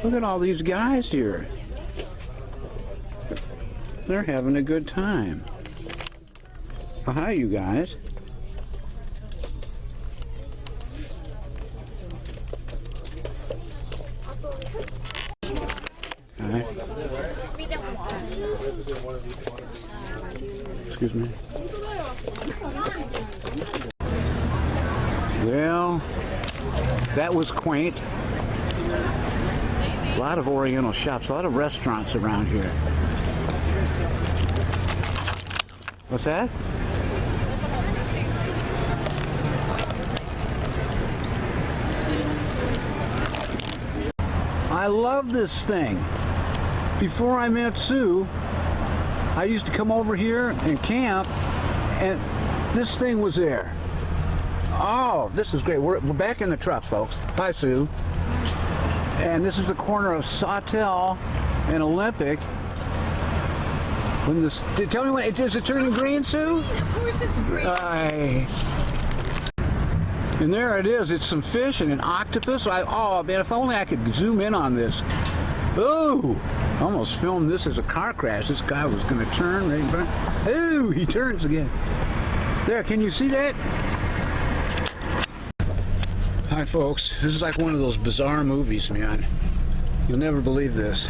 Look at all these guys here. They're having a good time. Well, hi, you guys. Hi. Excuse me. Well, that was quaint. A lot of Oriental shops, a lot of restaurants around here. What's that? I love this thing. Before I met Sue, I used to come over here and camp, and this thing was there. Oh, this is great. We're back in the truck, folks. Hi, Sue. And this is the corner of Sawtell and Olympic. When this, tell me when, is it turning green, Sue? Of course it's green. And there it is. It's some fish and an octopus. Oh, man, if only I could zoom in on this. Ooh, almost filmed this as a car crash. This guy was going to turn right in front. Ooh, he turns again. There, can you see that? Hi, folks. This is like one of those bizarre movies, man. You'll never believe this.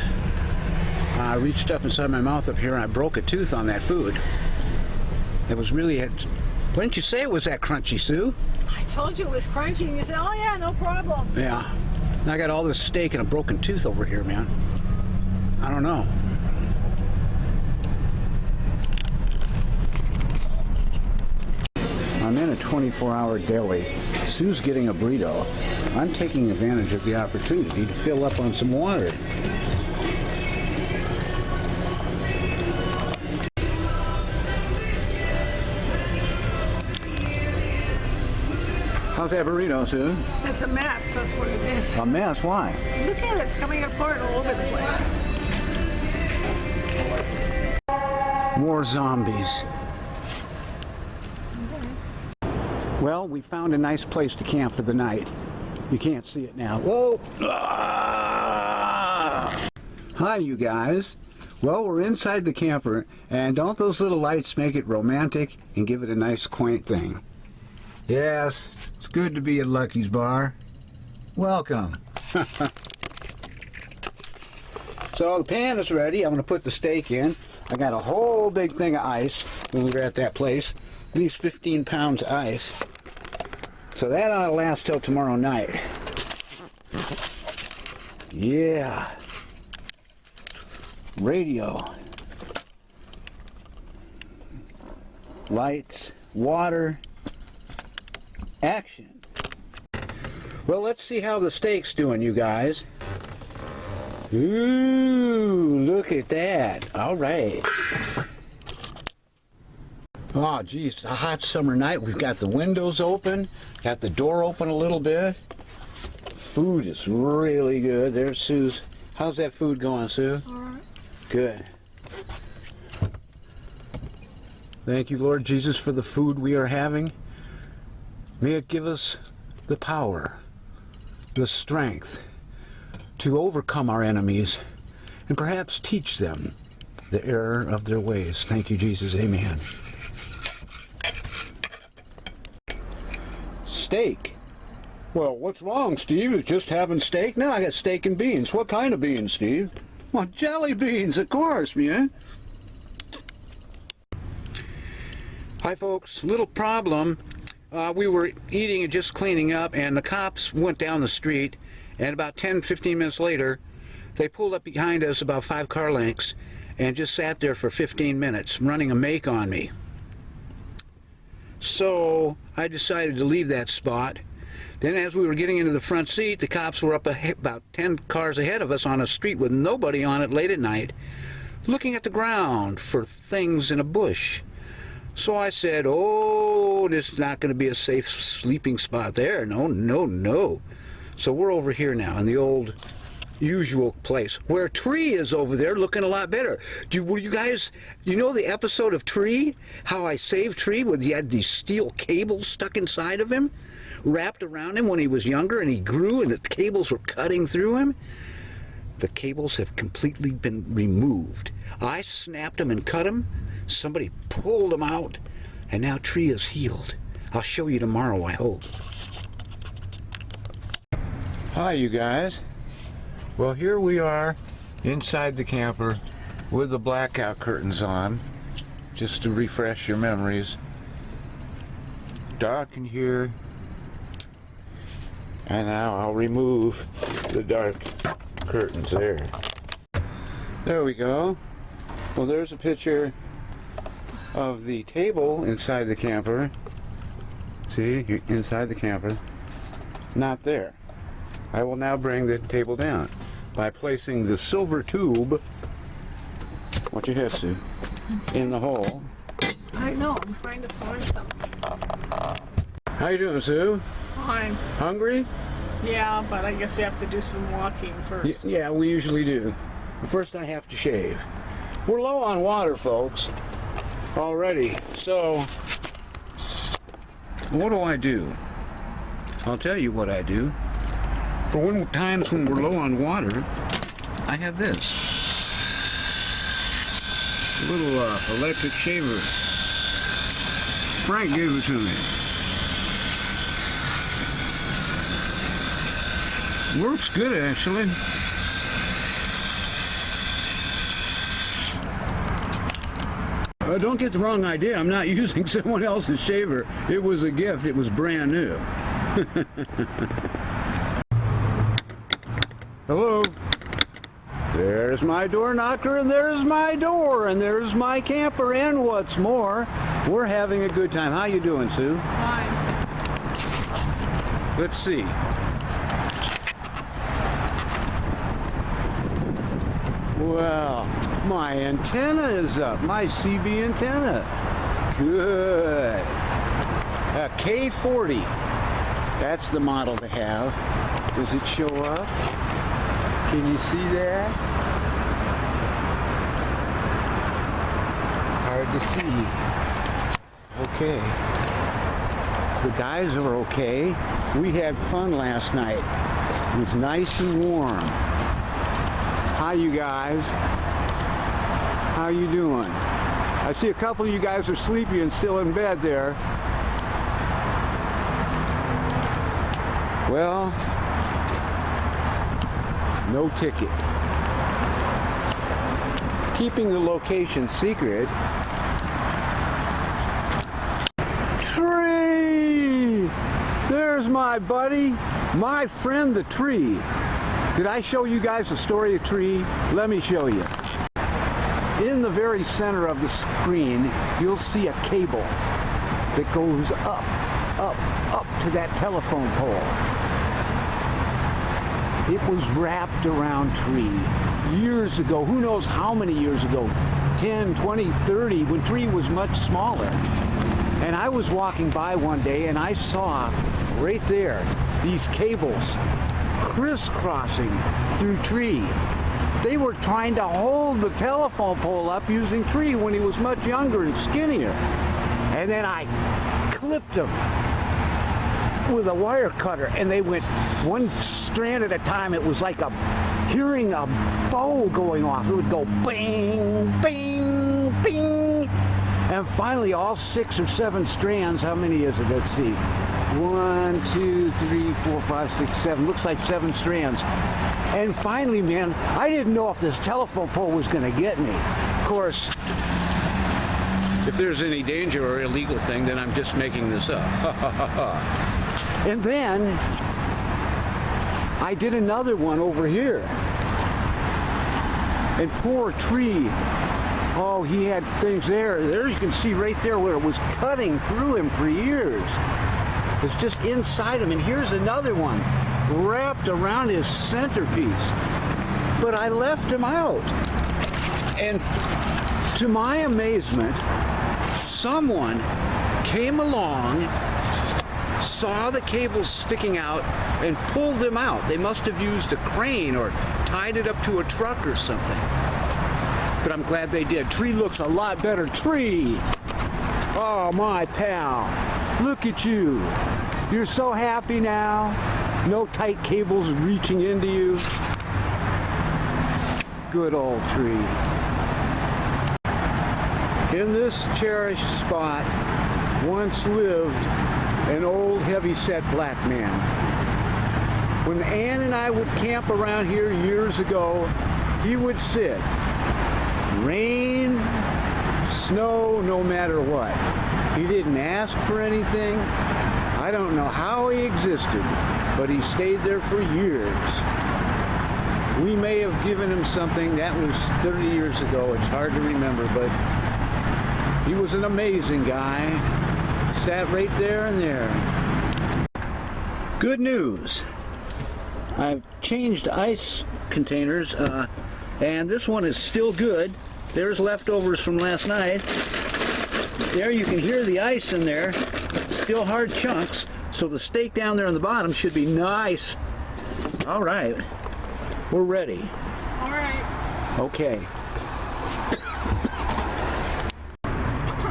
I reached up inside my mouth up here and I broke a tooth on that food. It was really... Why didn't you say it was that crunchy, Sue? I told you it was crunchy, and you said, "Oh yeah, no problem." Yeah. And I got all this steak and a broken tooth over here, man. I don't know. I'm in a 24-hour deli. Sue's getting a burrito. I'm taking advantage of the opportunity to fill up on some water. How's that burrito, Sue? It's a mess. That's what it is. A mess. Why? Look at it. It's coming apart all over the place. More zombies. Well, we found a nice place to camp for the night. You can't see it now. Whoa! Ah! Hi, you guys. Well, we're inside the camper, and don't those little lights make it romantic and give it a nice, quaint thing? Yes, it's good to be at Lucky's Bar. Welcome. So the pan is ready. I'm going to put the steak in. I got a whole big thing of ice when we were at that place. At least 15 pounds of ice. So that ought to last till tomorrow night. Yeah. Radio. Lights. Water. Action. Well, let's see how the steak's doing, you guys. Ooh, look at that. All right. Oh, geez, a hot summer night. We've got the windows open, got the door open a little bit. Food is really good. There's Sue's. How's that food going, Sue? All right. Good. Thank you, Lord Jesus, for the food we are having. May it give us the power, the strength to overcome our enemies and perhaps teach them the error of their ways. Thank you, Jesus. Amen. Steak. Well, what's wrong, Steve? Is just having steak? No, I got steak and beans. What kind of beans, Steve? Well, jelly beans, of course, man. Hi, folks. Little problem. We were eating and just cleaning up, and the cops went down the street, and about 10-15 minutes later, they pulled up behind us about 5 car lengths and just sat there for 15 minutes, running a make on me. So I decided to leave that spot. Then as we were getting into the front seat, the cops were up about 10 cars ahead of us on a street with nobody on it late at night, looking at the ground for things in a bush. So I said, oh, this is not going to be a safe sleeping spot there. No, no, no. So we're over here now in the old usual place where Tree is over there looking a lot better. Were you guys, you know the episode of Tree? How I saved Tree where he had these steel cables stuck inside of him, wrapped around him when he was younger, and he grew and the cables were cutting through him? The cables have completely been removed. I snapped them and cut them. Somebody pulled them out, and now Tree is healed. I'll show you tomorrow, I hope. Hi, you guys. Well, here we are inside the camper with the blackout curtains on, just to refresh your memories. Dark in here. And now I'll remove the dark curtains there. There we go. Well, there's a picture of the table inside the camper. See, you're inside the camper. Not there. I will now bring the table down by placing the silver tube, what you have, Sue, in the hole. I know. I'm trying to find something. How you doing, Sue? Fine. Hungry? Yeah, but I guess we have to do some walking first. Yeah, we usually do. But first I have to shave. We're low on water, folks, already. So, what do? I'll tell you what I do. For times when we're low on water, I have this. A little electric shaver. Frank gave it to me. Works good, actually. Don't get the wrong idea. I'm not using someone else's shaver. It was a gift. It was brand new. Hello. There's my door knocker, and there's my door, and there's my camper, and what's more, we're having a good time. How you doing, Sue? Fine. Let's see. Well, my antenna is up. My CB antenna. Good. A K40 That's the model to have. Does it show up? Can you see that? Hard to see. Okay. The guys are okay. We had fun last night. It was nice and warm. Hi, you guys. How you doing? I see a couple of you guys are sleepy and still in bed there. Well, no ticket. Keeping the location secret. Tree! There's my buddy, my friend the tree. Did I show you guys the story of Tree? Let me show you. In the very center of the screen, you'll see a cable that goes up to that telephone pole. It was wrapped around Tree years ago. Who knows how many years ago? 10, 20, 30, when Tree was much smaller. And I was walking by one day and I saw right there these cables crisscrossing through Tree. They were trying to hold the telephone pole up using Tree when he was much younger and skinnier. And then I clipped them with a wire cutter, and they went one strand at a time. It was like hearing a bow going off. It would go bing, bing, bing. And finally, all 6 or 7 strands, how many is it? Let's see. 1, 2, 3, 4, 5, 6, 7. Looks like 7 strands. And finally, man, I didn't know if this telephone pole was going to get me. Of course, if there's any danger or illegal thing, then I'm just making this up. And then I did another one over here. And poor Tree, oh, he had things there. There you can see right there where it was cutting through him for years. It's just inside him. And here's another one wrapped around his centerpiece. But I left him out. And to my amazement, someone came along, saw the cables sticking out, and pulled them out. They must have used a crane or tied it up to a truck or something. But I'm glad they did. Tree looks a lot better. Tree! Oh, my pal. Look at you. You're so happy now. No tight cables reaching into you. Good old Tree. In this cherished spot once lived an old heavy-set black man. When Ann and I would camp around here years ago, he would sit. Rain, snow, no matter what. He didn't ask for anything. I don't know how he existed, but he stayed there for years. We may have given him something. That was 30 years ago. It's hard to remember, but he was an amazing guy. Sat right there and there. Good news. I've changed ice containers, and this one is still good. There's leftovers from last night. There you can hear the ice in there. Still hard chunks, so the steak down there on the bottom should be nice. All right, we're ready. All right. Okay.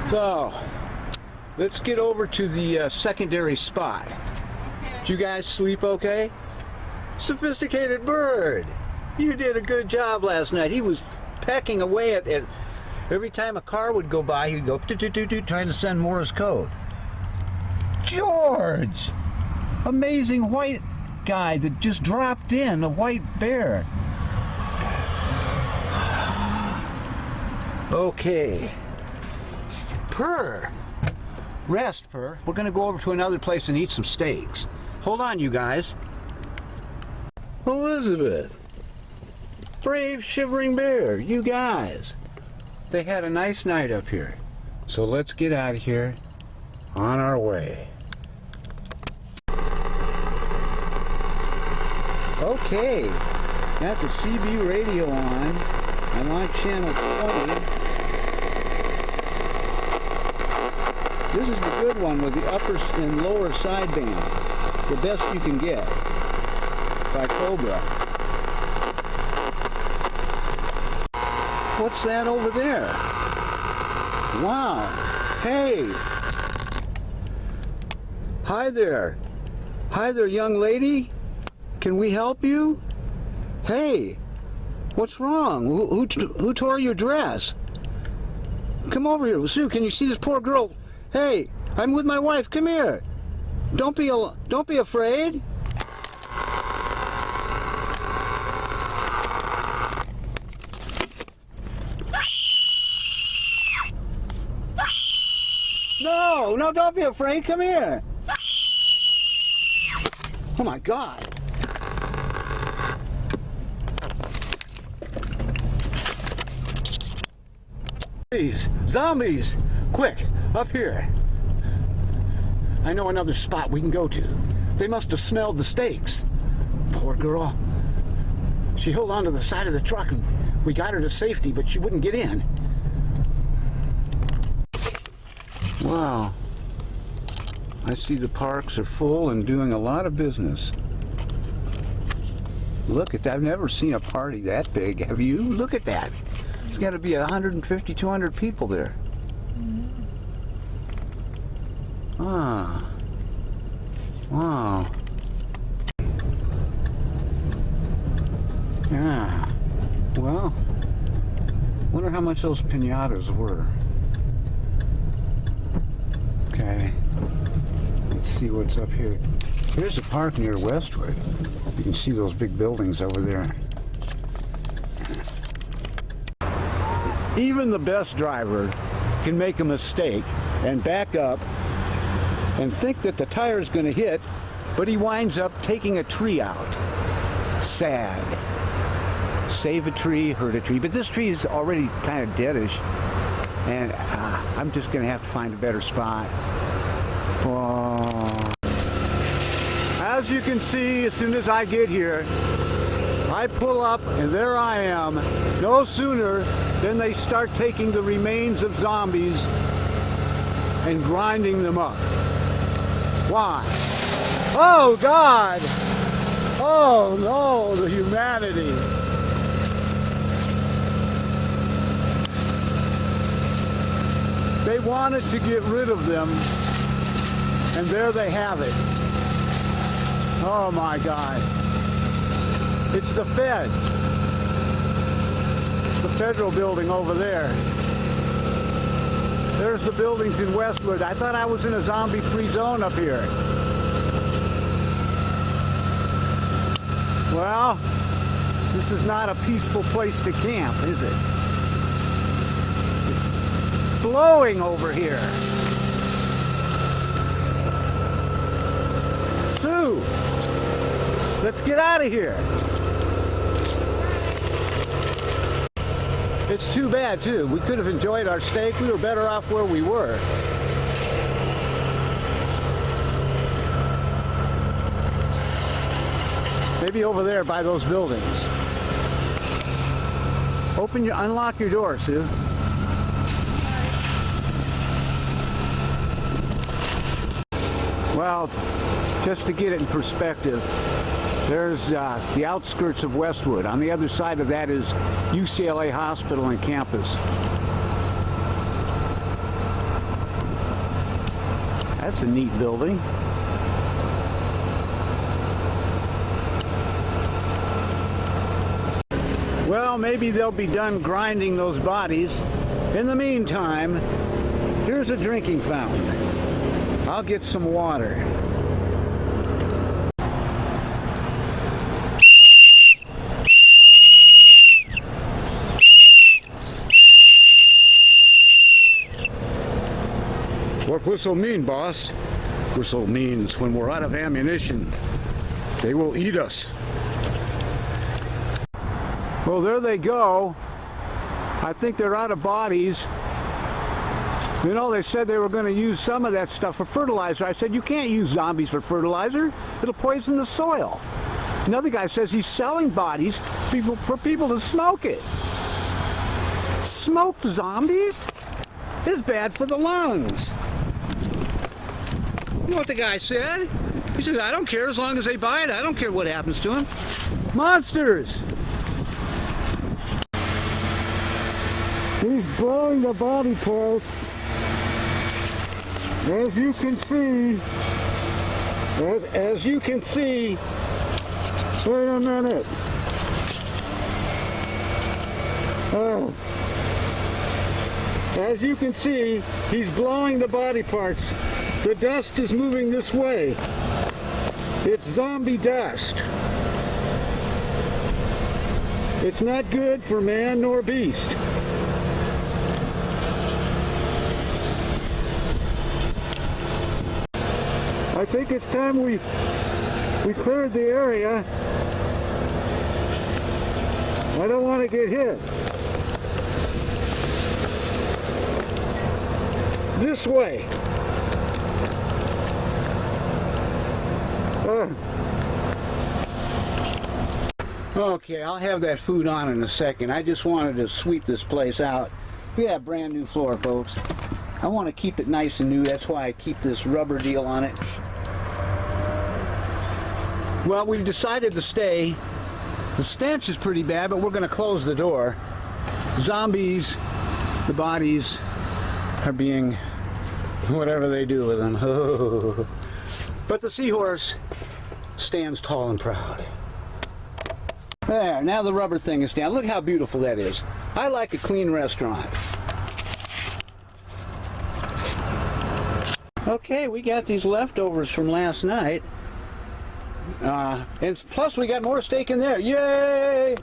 So, let's get over to the secondary spot. Did you guys sleep okay? Sophisticated bird. You did a good job last night. He was pecking away at it. Every time a car would go by, he'd go toot-toot-toot-toot, trying to send Morse code. George! Amazing white guy that just dropped in, a white bear. Okay. Purr. Rest, Purr. We're going to go over to another place and eat some steaks. Hold on, you guys. Elizabeth. Brave shivering bear, you guys. They had a nice night up here. So let's get out of here on our way. Okay. Got the CB radio on. I'm on channel 20. This is the good one with the upper and lower sideband. The best you can get by Cobra. What's that over there? Wow. Hey. Hi there. Hi there, young lady. Can we help you? Hey. What's wrong? Who tore your dress? Come over here. Sue, can you see this poor girl? Hey, I'm with my wife. Come here. Don't be afraid. No, don't be afraid. Come here. Oh my God. Zombies! Quick, up here. I know another spot we can go to. They must have smelled the steaks. Poor girl. She held onto the side of the truck and we got her to safety, but she wouldn't get in. Wow. I see the parks are full and doing a lot of business. Look at that. I've never seen a party that big. Have you? Look at that. There's got to be 150, 200 people there. Ah. Wow. Yeah. Well, wonder how much those piñatas were. Okay. Let's see what's up here. Here's a park near Westwood. You can see those big buildings over there. Even the best driver can make a mistake and back up and think that the tire's going to hit, but he winds up taking a tree out. Sad. Save a tree, hurt a tree. But this tree is already kind of deadish, and I'm just going to have to find a better spot. Oh. As you can see, as soon as I get here, I pull up and there I am. No sooner than they start taking the remains of zombies and grinding them up. Why? Oh God! Oh no, the humanity. They wanted to get rid of them, and there they have it. Oh my God. It's the feds. It's the federal building over there. There's the buildings in Westwood. I thought I was in a zombie-free zone up here. Well, this is not a peaceful place to camp, is it? It's blowing over here. Sue, let's get out of here. It's too bad, too. We could have enjoyed our steak. We were better off where we were. Maybe over there by those buildings. Unlock your door, Sue. Well, just to get it in perspective, there's the outskirts of Westwood. On the other side of that is UCLA Hospital and campus. That's a neat building. Well, maybe they'll be done grinding those bodies. In the meantime, here's a drinking fountain. I'll get some water. What whistle mean, boss? Whistle means when we're out of ammunition, they will eat us. Well, there they go. I think they're out of bodies. You know, they said they were going to use some of that stuff for fertilizer. I said, you can't use zombies for fertilizer. It'll poison the soil. Another guy says he's selling bodies for people to smoke it. Smoked zombies is bad for the lungs. know what the guy said? He says, I don't care as long as they buy it. I don't care what happens to them. Monsters! He's blowing the body parts. As you can see, wait a minute. As you can see, he's blowing the body parts. The dust is moving this way. It's zombie dust. It's not good for man nor beast. I think it's time we cleared the area. I don't want to get hit. This way. Okay, I'll have that food on in a second. I just wanted to sweep this place out. We have brand new floor, folks. I want to keep it nice and new. That's why I keep this rubber deal on it. Well, we've decided to stay. The stench is pretty bad, but we're going to close the door. Zombies, the bodies are being whatever they do with them. But the seahorse stands tall and proud. There, now the rubber thing is down. Look how beautiful that is. I like a clean restaurant. Okay, we got these leftovers from last night. And plus we got more steak in there. Yay!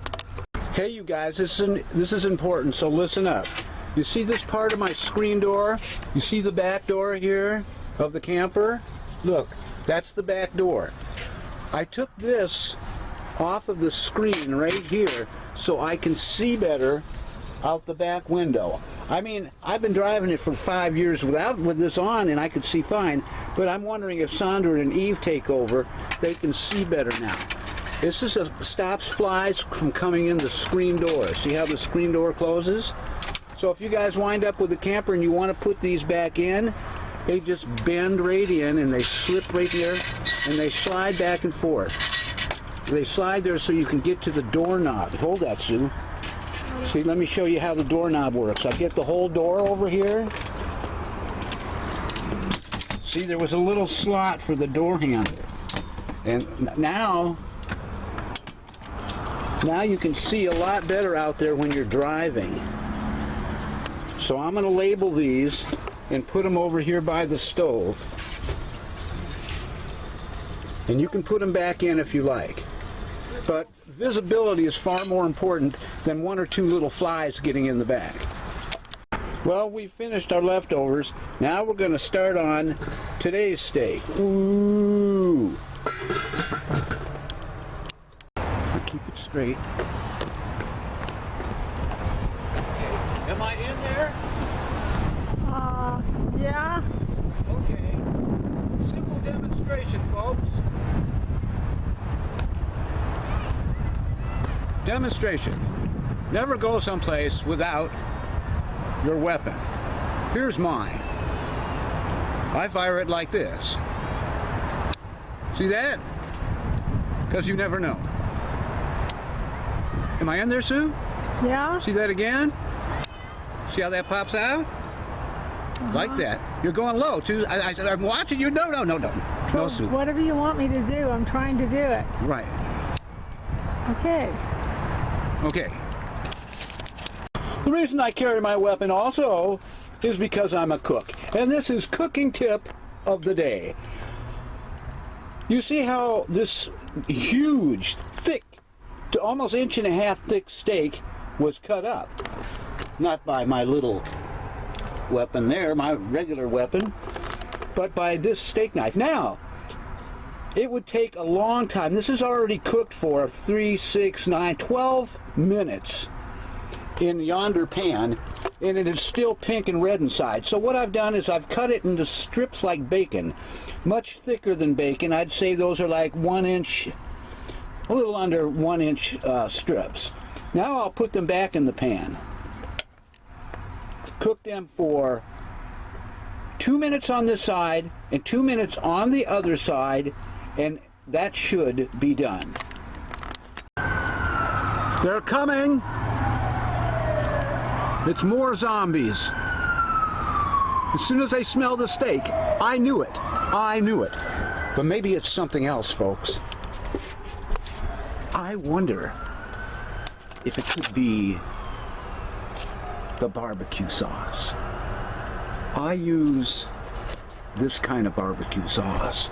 Hey you guys, this is important, so listen up. You see this part of my screen door? You see the back door here of the camper? Look, that's the back door. I took this off of the screen right here so I can see better out the back window. I mean, I've been driving it for 5 years with this on and I could see fine, but I'm wondering if Sandra and Eve take over, they can see better now. This is stops flies from coming in the screen door. See how the screen door closes? So if you guys wind up with a camper and you want to put these back in, they just bend right in and they slip right there and they slide back and forth. They slide there so you can get to the doorknob. Hold that, Sue. See, let me show you how the doorknob works. I get the whole door over here. See, there was a little slot for the door handle. And now you can see a lot better out there when you're driving. So I'm going to label these and put them over here by the stove. And you can put them back in if you like. But visibility is far more important than 1 or 2 little flies getting in the back. Well, we finished our leftovers. Now we're going to start on today's steak. Ooh! I'll keep it straight. Am I in there? Yeah. Okay. Simple demonstration, folks. Demonstration. Never go someplace without your weapon. Here's mine. I fire it like this. See that? Because you never know. Am I in there, Sue? Yeah. See that again? See how that pops out? Like that. You're going low, too. I said, I'm watching you. No. No, Sue. Whatever you want me to do, I'm trying to do it. Right. Okay. Okay. The reason I carry my weapon also is because I'm a cook. And this is cooking tip of the day. You see how this huge, thick, to almost 1.5 inch thick steak was cut up? Not by my little weapon there, my regular weapon, but by this steak knife. Now, it would take a long time. This is already cooked for 3, 6, 9, 12 minutes in yonder pan, and it is still pink and red inside. So what I've done is I've cut it into strips like bacon, much thicker than bacon. I'd say those are like 1 inch, a little under 1 inch strips. Now I'll put them back in the pan. Cook them for 2 minutes on this side and 2 minutes on the other side, and that should be done. They're coming. It's more zombies. As soon as I smell the steak, I knew it. I knew it. But maybe it's something else, folks. I wonder if it could be the barbecue sauce. I use this kind of barbecue sauce.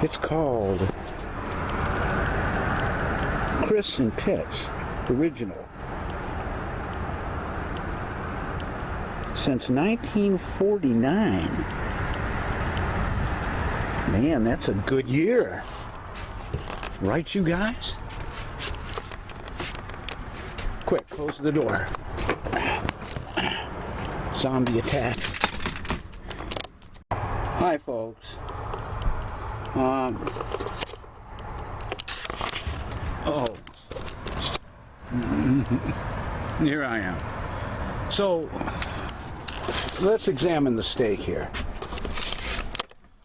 It's called Chris and Pitt's Original. Since 1949. Man, that's a good year. Right, you guys? Quick, close the door. Zombie attack. Hi, folks. Oh. Here I am. So, let's examine the steak here.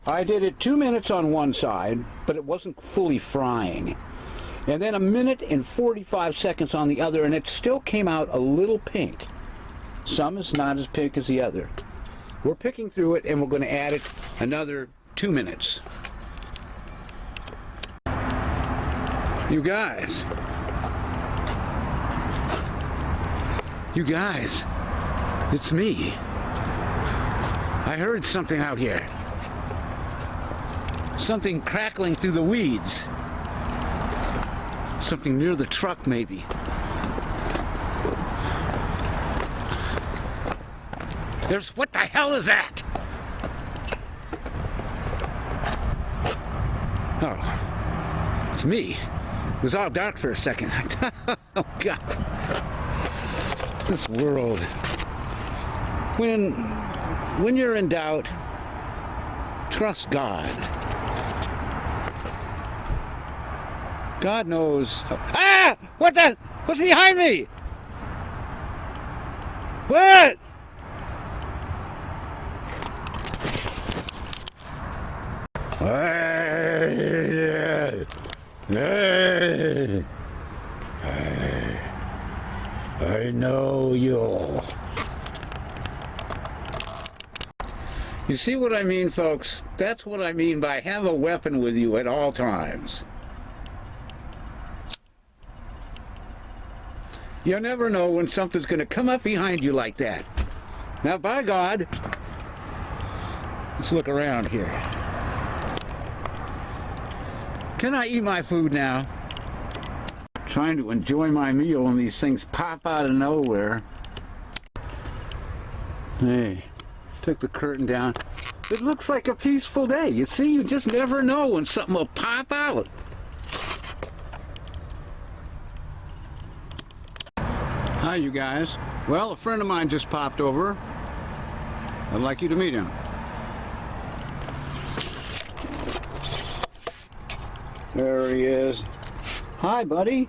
I did it 2 minutes on one side, but it wasn't fully frying. And then 1 minute and 45 seconds on the other, and it still came out a little pink. Some is not as pink as the other. We're picking through it, and we're going to add it another 2 minutes. You guys. You guys. It's me. I heard something out here. Something crackling through the weeds. Something near the truck, maybe. What the hell is that? Oh, it's me. It was all dark for a second. Oh, God. This world. When you're in doubt, trust God. God knows. Ah! What the? What's behind me? What? I know you. You see what I mean, folks? That's what I mean by have a weapon with you at all times. You never know when something's going to come up behind you like that. Now, by God, let's look around here. Can I eat my food now? Trying to enjoy my meal and these things pop out of nowhere. Hey, took the curtain down. It looks like a peaceful day. You see, you just never know when something will pop out. Hi, you guys. Well, a friend of mine just popped over. I'd like you to meet him. There he is. Hi, buddy.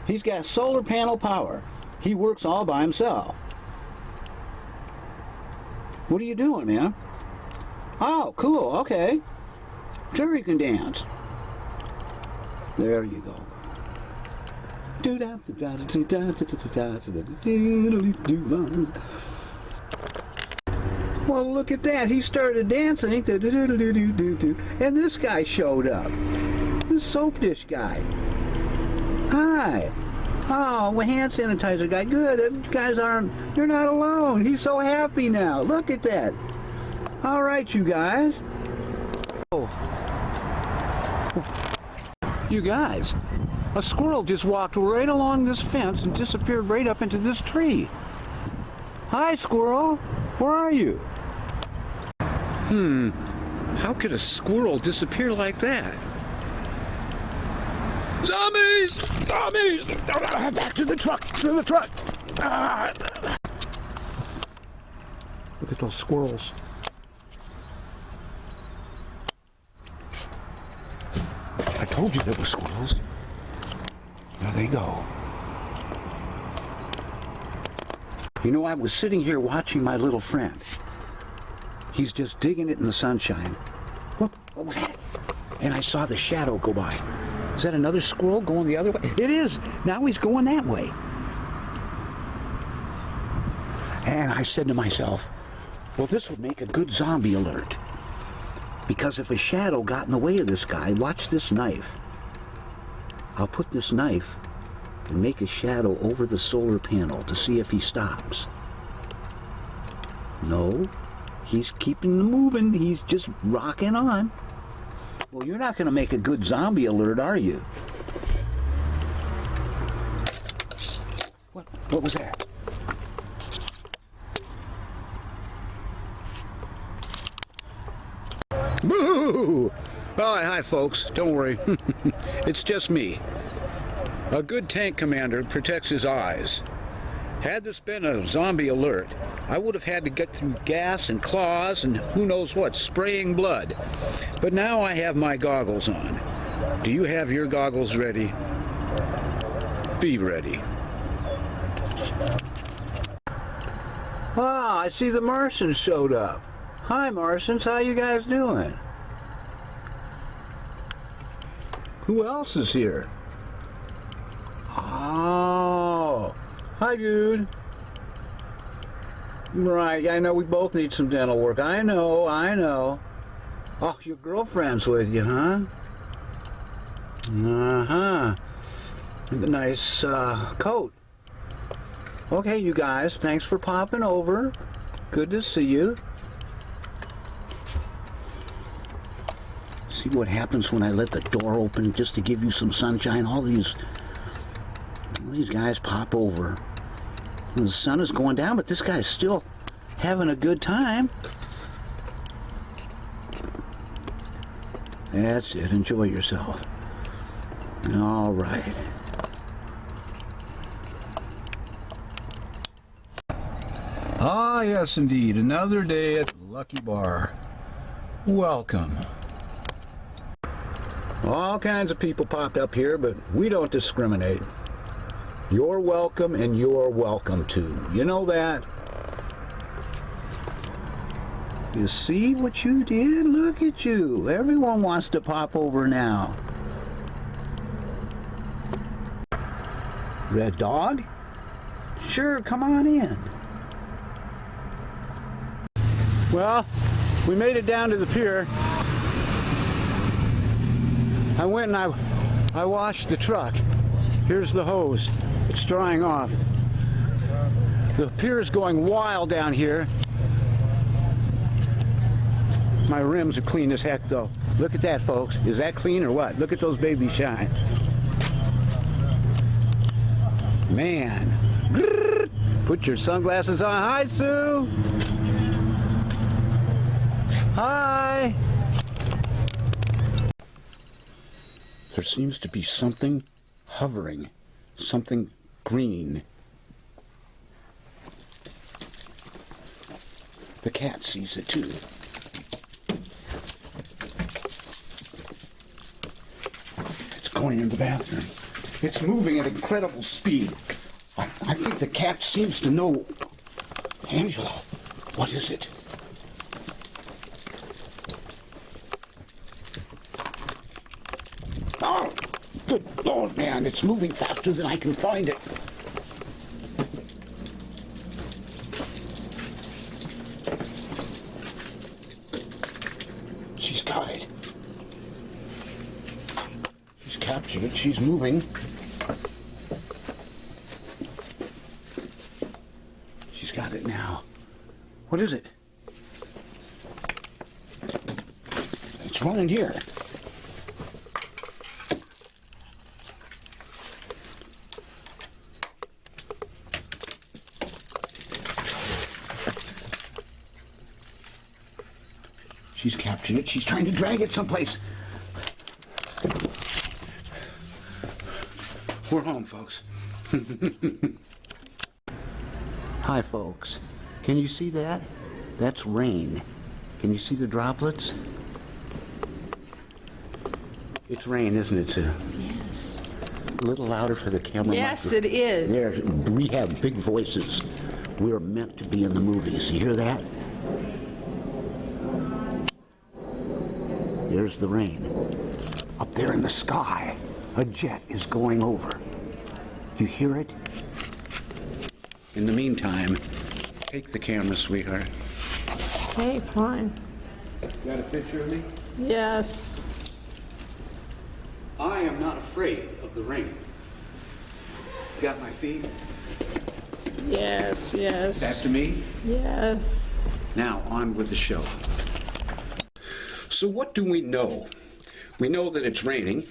He's got solar panel power. He works all by himself. What are you doing, man? Oh, cool. Okay. Sure, you can dance. There you go. Well, look at that. He started dancing. And this guy showed up. This soap dish guy. Hi. Oh, hand sanitizer guy. Good. You guys you're not alone. He's so happy now. Look at that. All right, you guys. Oh. You guys. A squirrel just walked right along this fence and disappeared right up into this tree. Hi, squirrel. Where are you? How could a squirrel disappear like that? Zombies! Zombies! Back to the truck! To the truck! Look at those squirrels. I told you there were squirrels. There they go. You know, I was sitting here watching my little friend. He's just digging it in the sunshine. What was that? And I saw the shadow go by. Is that another squirrel going the other way? It is. Now he's going that way. And I said to myself, well, this would make a good zombie alert. Because if a shadow got in the way of this guy, watch this knife. I'll put this knife and make a shadow over the solar panel to see if he stops. No, he's keeping moving. He's just rocking on. Well, you're not going to make a good zombie alert, are you? What was that? Boo! Oh, hi, folks. Don't worry. It's just me. A good tank commander protects his eyes. Had this been a zombie alert, I would have had to get through gas and claws and who knows what, spraying blood. But now I have my goggles on. Do you have your goggles ready? Be ready. Ah, I see the Marsons showed up. Hi, Marsons. How you guys doing? Who else is here? Oh, hi, dude. Right, I know we both need some dental work. I know. Oh, your girlfriend's with you, huh? Uh-huh. Nice coat. Okay, you guys, thanks for popping over. Good to see you. See what happens when I let the door open just to give you some sunshine? All these guys pop over. The sun is going down, but this guy's still having a good time. That's it. Enjoy yourself. All right. Ah, yes, indeed. Another day at the Lucky Bar. Welcome. All kinds of people popped up here, but we don't discriminate. You're welcome, and you're welcome too. You know that? You see what you did? Look at you. Everyone wants to pop over now. Red Dog? Sure, come on in. Well, we made it down to the pier. I went and I washed the truck. Here's the hose. It's drying off. The pier is going wild down here. My rims are clean as heck, though. Look at that, folks. Is that clean or what? Look at those babies shine. Man. Put your sunglasses on. Hi, Sue. Hi. There seems to be something hovering, something green. The cat sees it too. It's going in the bathroom. It's moving at incredible speed. I think the cat seems to know. Angela, what is it? Oh, good Lord, man, it's moving faster than I can find it. She's got it. She's captured it. She's moving. She's got it now. What is it? It's running here. She's captured it. She's trying to drag it someplace. We're home, folks. Hi, folks. Can you see that? That's rain. Can you see the droplets? It's rain, isn't it, Sue? Yes. A little louder for the camera. Yes, it is. There, we have big voices. We're meant to be in the movies. You hear that? There's the rain. Up there in the sky, a jet is going over. Do you hear it? In the meantime, take the camera, sweetheart. Hey, fine. Got a picture of me? Yes. I am not afraid of the rain. Got my feet? Yes, yes. Back to me? Yes. Now, on with the show. So what do we know? We know that it's raining.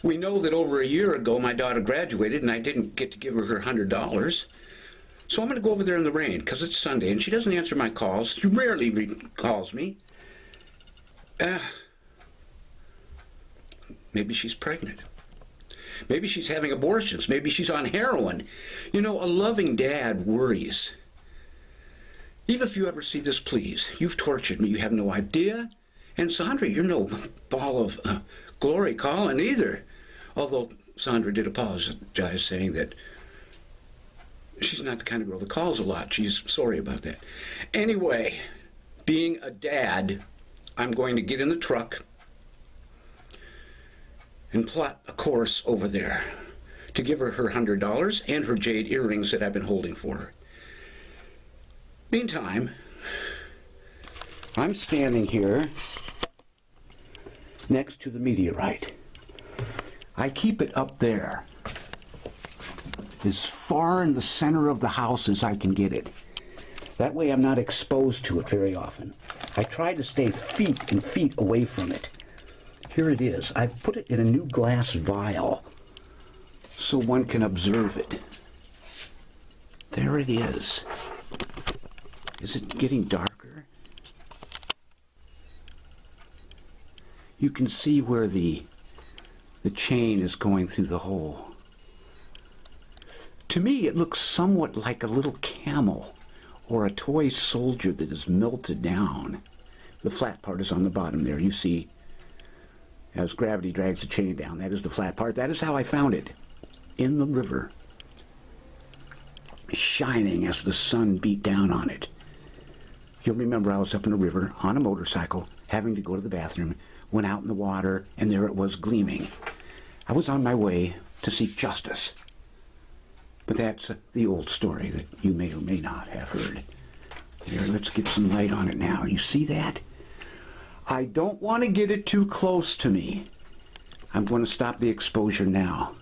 We know that over a year ago my daughter graduated and I didn't get to give her her $100. So I'm going to go over there in the rain because it's Sunday and she doesn't answer my calls. She rarely calls me. Maybe she's pregnant. Maybe she's having abortions. Maybe she's on heroin. You know, a loving dad worries. Eva, if you ever see this, please. You've tortured me. You have no idea. And Sandra, you're no ball of glory calling either. Although Sandra did apologize, saying that she's not the kind of girl that calls a lot. She's sorry about that. Anyway, being a dad, I'm going to get in the truck and plot a course over there to give her her $100 and her jade earrings that I've been holding for her. Meantime, I'm standing here next to the meteorite. I keep it up there, as far in the center of the house as I can get it. That way I'm not exposed to it very often. I try to stay feet and feet away from it. Here it is. I've put it in a new glass vial so one can observe it. There it is. Is it getting darker? You can see where the chain is going through the hole. To me, it looks somewhat like a little camel or a toy soldier that is melted down. The flat part is on the bottom there. You see, as gravity drags the chain down, that is the flat part. That is how I found it, in the river, shining as the sun beat down on it. You'll remember I was up in the river on a motorcycle, having to go to the bathroom, went out in the water, and there it was gleaming. I was on my way to seek justice. But that's the old story that you may or may not have heard. Here, let's get some light on it now. You see that? I don't want to get it too close to me. I'm going to stop the exposure now.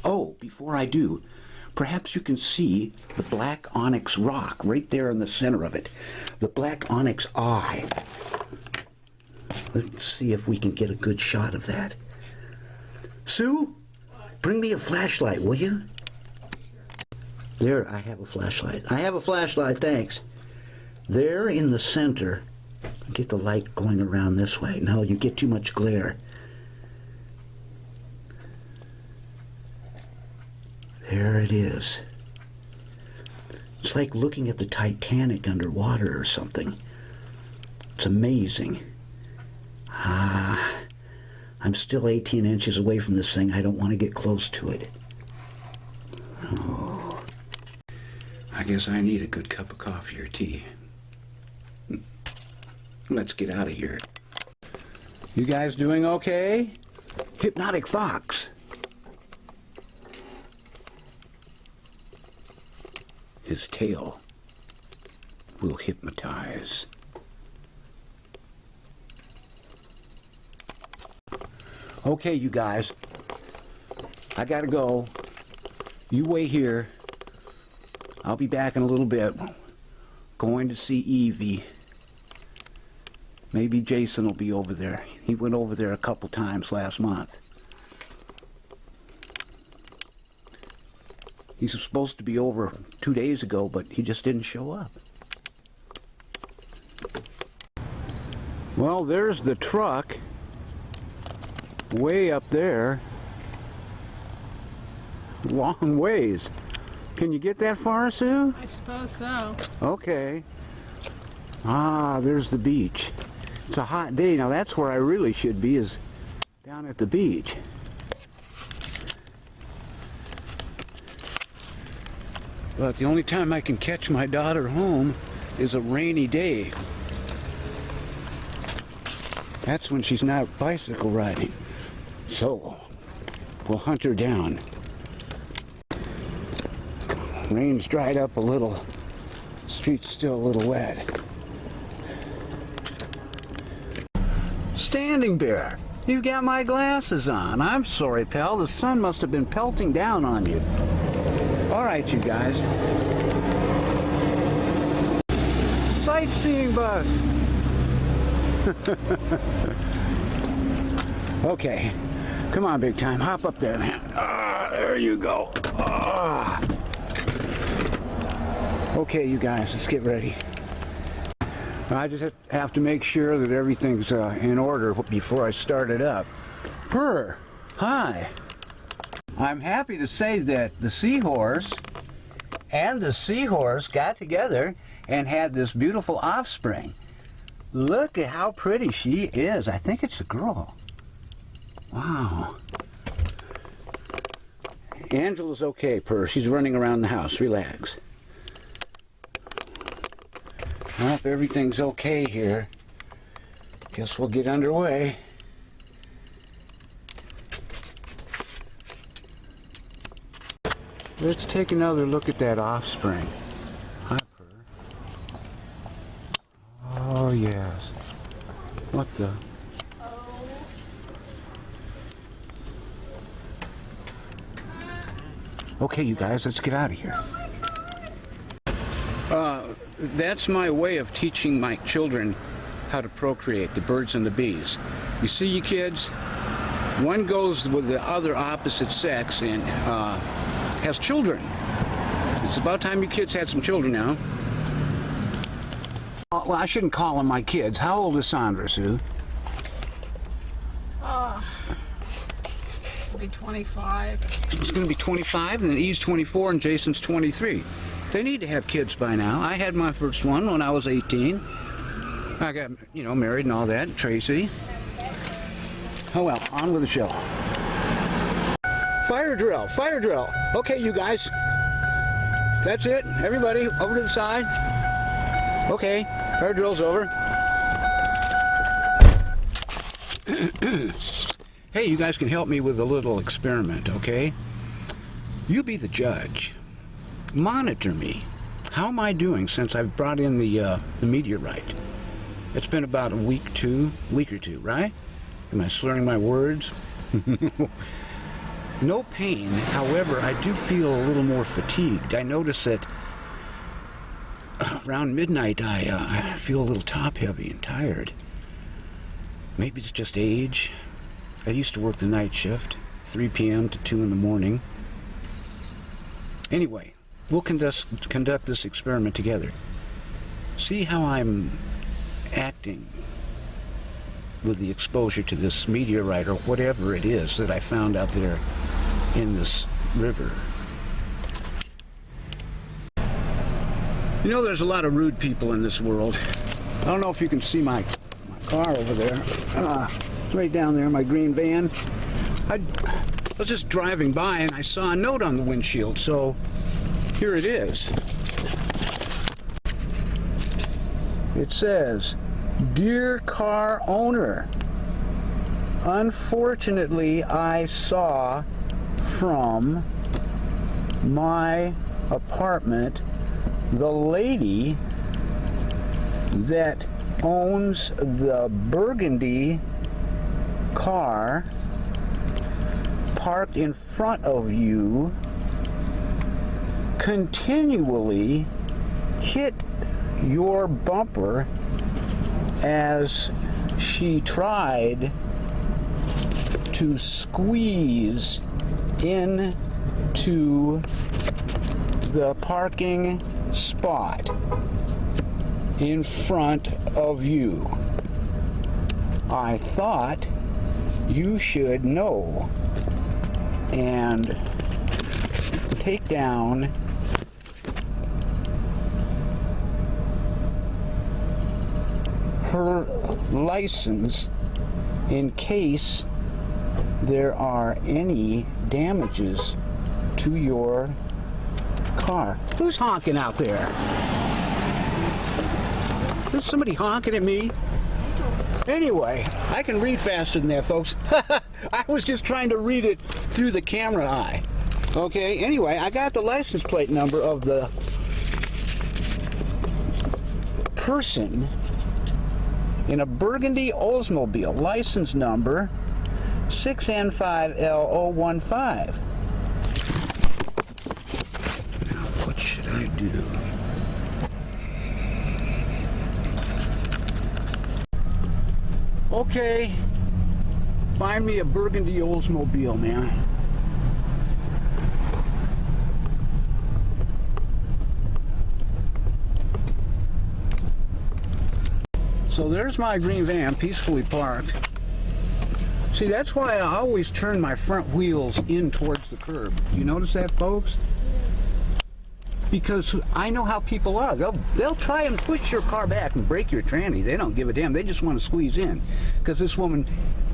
Oh, before I do, perhaps you can see the black onyx rock right there in the center of it. The black onyx eye. Let's see if we can get a good shot of that. Sue, bring me a flashlight, will you? There, I have a flashlight. I have a flashlight, thanks. There in the center, get the light going around this way. No, you get too much glare. There it is. It's like looking at the Titanic underwater or something. It's amazing. I'm still 18 inches away from this thing. I don't want to get close to it. Oh. I guess I need a good cup of coffee or tea. Let's get out of here. You guys doing okay? Hypnotic Fox. His tail will hypnotize. Okay, you guys. I gotta go. You wait here. I'll be back in a little bit. Going to see Evie. Maybe Jason will be over there. He went over there a couple times last month. He was supposed to be over 2 days ago, but he just didn't show up. Well, there's the truck. Way up there. Long ways. Can you get that far, Sue? I suppose so. Okay. Ah, there's the beach. It's a hot day. Now that's where I really should be, is down at the beach. But the only time I can catch my daughter home is a rainy day. That's when she's not bicycle riding. So, we'll hunt her down. Rain's dried up a little. Street's still a little wet. Standing Bear, you've got my glasses on. I'm sorry, pal. The sun must have been pelting down on you. All right, you guys. Sightseeing bus. Okay. Come on, big time. Hop up there, man. There you go. Okay, you guys, let's get ready. I just have to make sure that everything's in order before I start it up. Purr, hi. I'm happy to say that the seahorse and the seahorse got together and had this beautiful offspring. Look at how pretty she is. I think it's a girl. Wow. Angela's okay, Purr. She's running around the house. Relax. Well, if everything's okay here, guess we'll get underway. Let's take another look at that offspring. Hi, Purr. Oh, yes. What the? Okay, you guys, let's get out of here. That's my way of teaching my children how to procreate, the birds and the bees. You see, you kids, one goes with the other opposite sex and has children. It's about time you kids had some children now. Well, I shouldn't call them my kids. How old is Sandra, Sue? Be 25. She's going to be 25, and then E's 24, and Jason's 23. They need to have kids by now. I had my first one when I was 18. I got, married and all that, Tracy. Oh well, on with the show. Fire drill, fire drill. Okay, you guys. That's it. Everybody, over to the side. Okay, fire drill's over. Hey, you guys can help me with a little experiment, okay? You be the judge. Monitor me. How am I doing since I've brought in the meteorite? It's been about a week or two, right? Am I slurring my words? No pain. However, I do feel a little more fatigued. I notice that around midnight I feel a little top-heavy and tired. Maybe it's just age. I used to work the night shift, 3 p.m. to 2 in the morning. Anyway, we'll conduct this experiment together. See how I'm acting with the exposure to this meteorite or whatever it is that I found out there in this river. You know, there's a lot of rude people in this world. I don't know if you can see my car over there. It's right down there, my green van. I was just driving by and I saw a note on the windshield, so here it is. It says, "Dear car owner, unfortunately I saw from my apartment the lady that owns the burgundy car parked in front of you continually hit your bumper as she tried to squeeze into the parking spot in front of you. I thought you should know and take down her license in case there are any damages to your car. Who's honking out there? There's somebody honking at me. Anyway, I can read faster than that, folks. I was just trying to read it through the camera eye. Okay, anyway, I got the license plate number of the person in a burgundy Oldsmobile, license number 6N5L015. Now, what should I do? Okay, find me a burgundy Oldsmobile, man. So there's my green van, peacefully parked. See, that's why I always turn my front wheels in towards the curb. You notice that, folks? Because I know how people are. They'll try and push your car back and break your tranny. They don't give a damn. They just want to squeeze in. Because this woman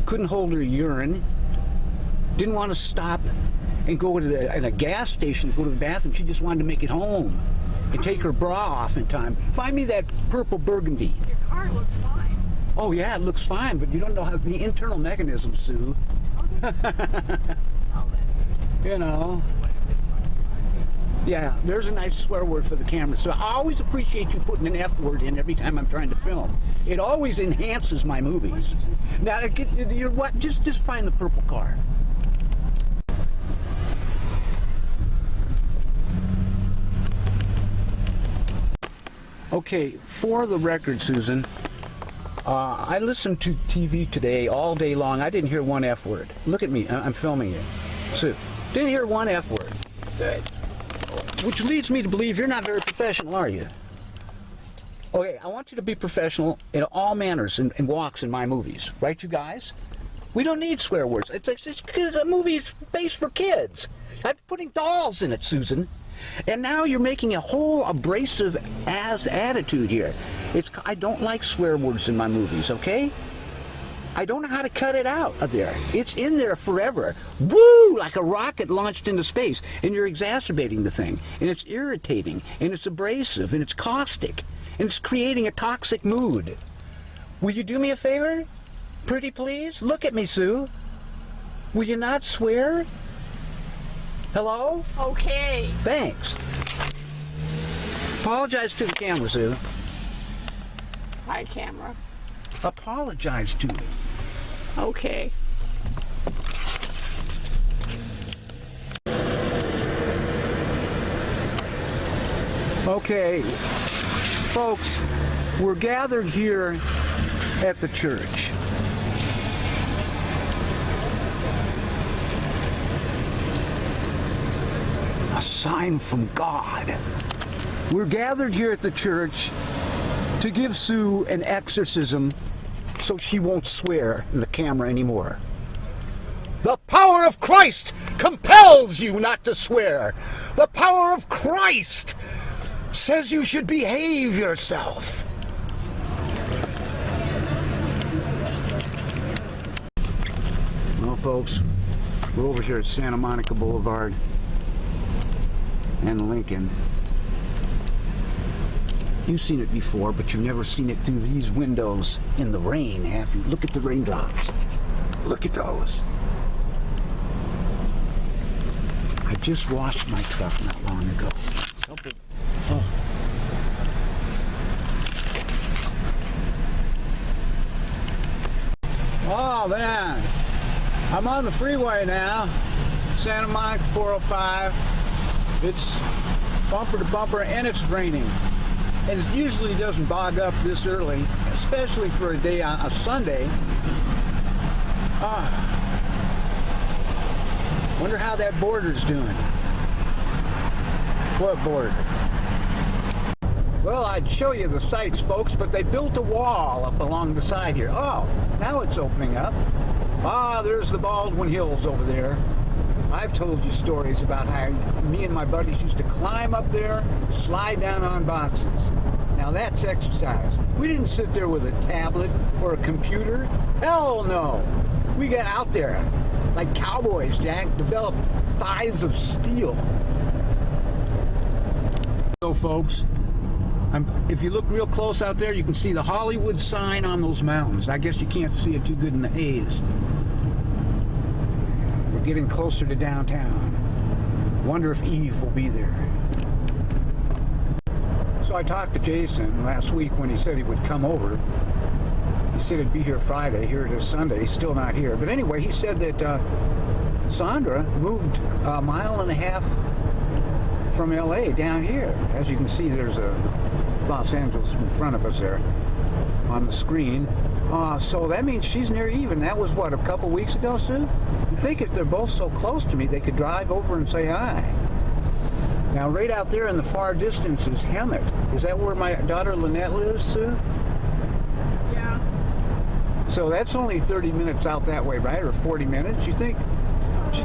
couldn't hold her urine, didn't want to stop and go to a gas station to go to the bathroom. She just wanted to make it home and take her bra off in time. Find me that purple burgundy. Your car looks fine. Oh yeah, it looks fine, but you don't know how the internal mechanism, Sue. You know. Yeah, there's a nice swear word for the camera. So I always appreciate you putting an F word in every time I'm trying to film. It always enhances my movies. Now, you're what? Just find the purple car. Okay, for the record, Susan, I listened to TV today all day long. I didn't hear one F word. Look at me, I'm filming it. So, didn't hear one F word. Good. Which leads me to believe you're not very professional, are you? Okay, I want you to be professional in all manners and walks in my movies. Right, you guys? We don't need swear words. It's a movie's based for kids. I'm putting dolls in it, Susan. And now you're making a whole abrasive ass attitude here. I don't like swear words in my movies, okay? I don't know how to cut it out of there. It's in there forever. Woo! Like a rocket launched into space. And you're exacerbating the thing. And it's irritating. And it's abrasive. And it's caustic. And it's creating a toxic mood. Will you do me a favor? Pretty please? Look at me, Sue. Will you not swear? Hello? Okay. Thanks. Apologize to the camera, Sue. Hi, camera. Apologize to me. Okay. Okay, folks, we're gathered here at the church. A sign from God. We're gathered here at the church to give Sue an exorcism so she won't swear in the camera anymore. The power of Christ compels you not to swear. The power of Christ says you should behave yourself. Well, folks, we're over here at Santa Monica Boulevard and Lincoln. You've seen it before, but you've never seen it through these windows in the rain, have you? Look at the raindrops. Look at those. I just washed my truck not long ago. Oh. Oh, man. I'm on the freeway now. Santa Monica 405. It's bumper to bumper, and it's raining. And it usually doesn't bog up this early, especially for a day on a Sunday. Wonder how that border's doing. What border? Well, I'd show you the sights, folks, but they built a wall up along the side here. Oh, now it's opening up. There's the Baldwin Hills over there. I've told you stories about how me and my buddies used to climb up there, slide down on boxes. Now that's exercise. We didn't sit there with a tablet or a computer. Hell no. We got out there like cowboys, Jack, developed thighs of steel. So, folks, if you look real close out there, you can see the Hollywood sign on those mountains. I guess you can't see it too good in the haze. We're getting closer to downtown. Wonder if Eve will be there. So I talked to Jason last week when he said he would come over. He said he'd be here Friday. Here it is Sunday. He's still not here. But anyway, he said that Sandra moved a mile and a half from LA down here. As you can see, there's a Los Angeles in front of us there on the screen. So that means she's near Eve, and that was what, a couple weeks ago, Sue? You think if they're both so close to me, they could drive over and say hi. Now, right out there in the far distance is Hemet. Is that where my daughter Lynette lives, Sue? Yeah. So that's only 30 minutes out that way, right? Or 40 minutes, you think? That's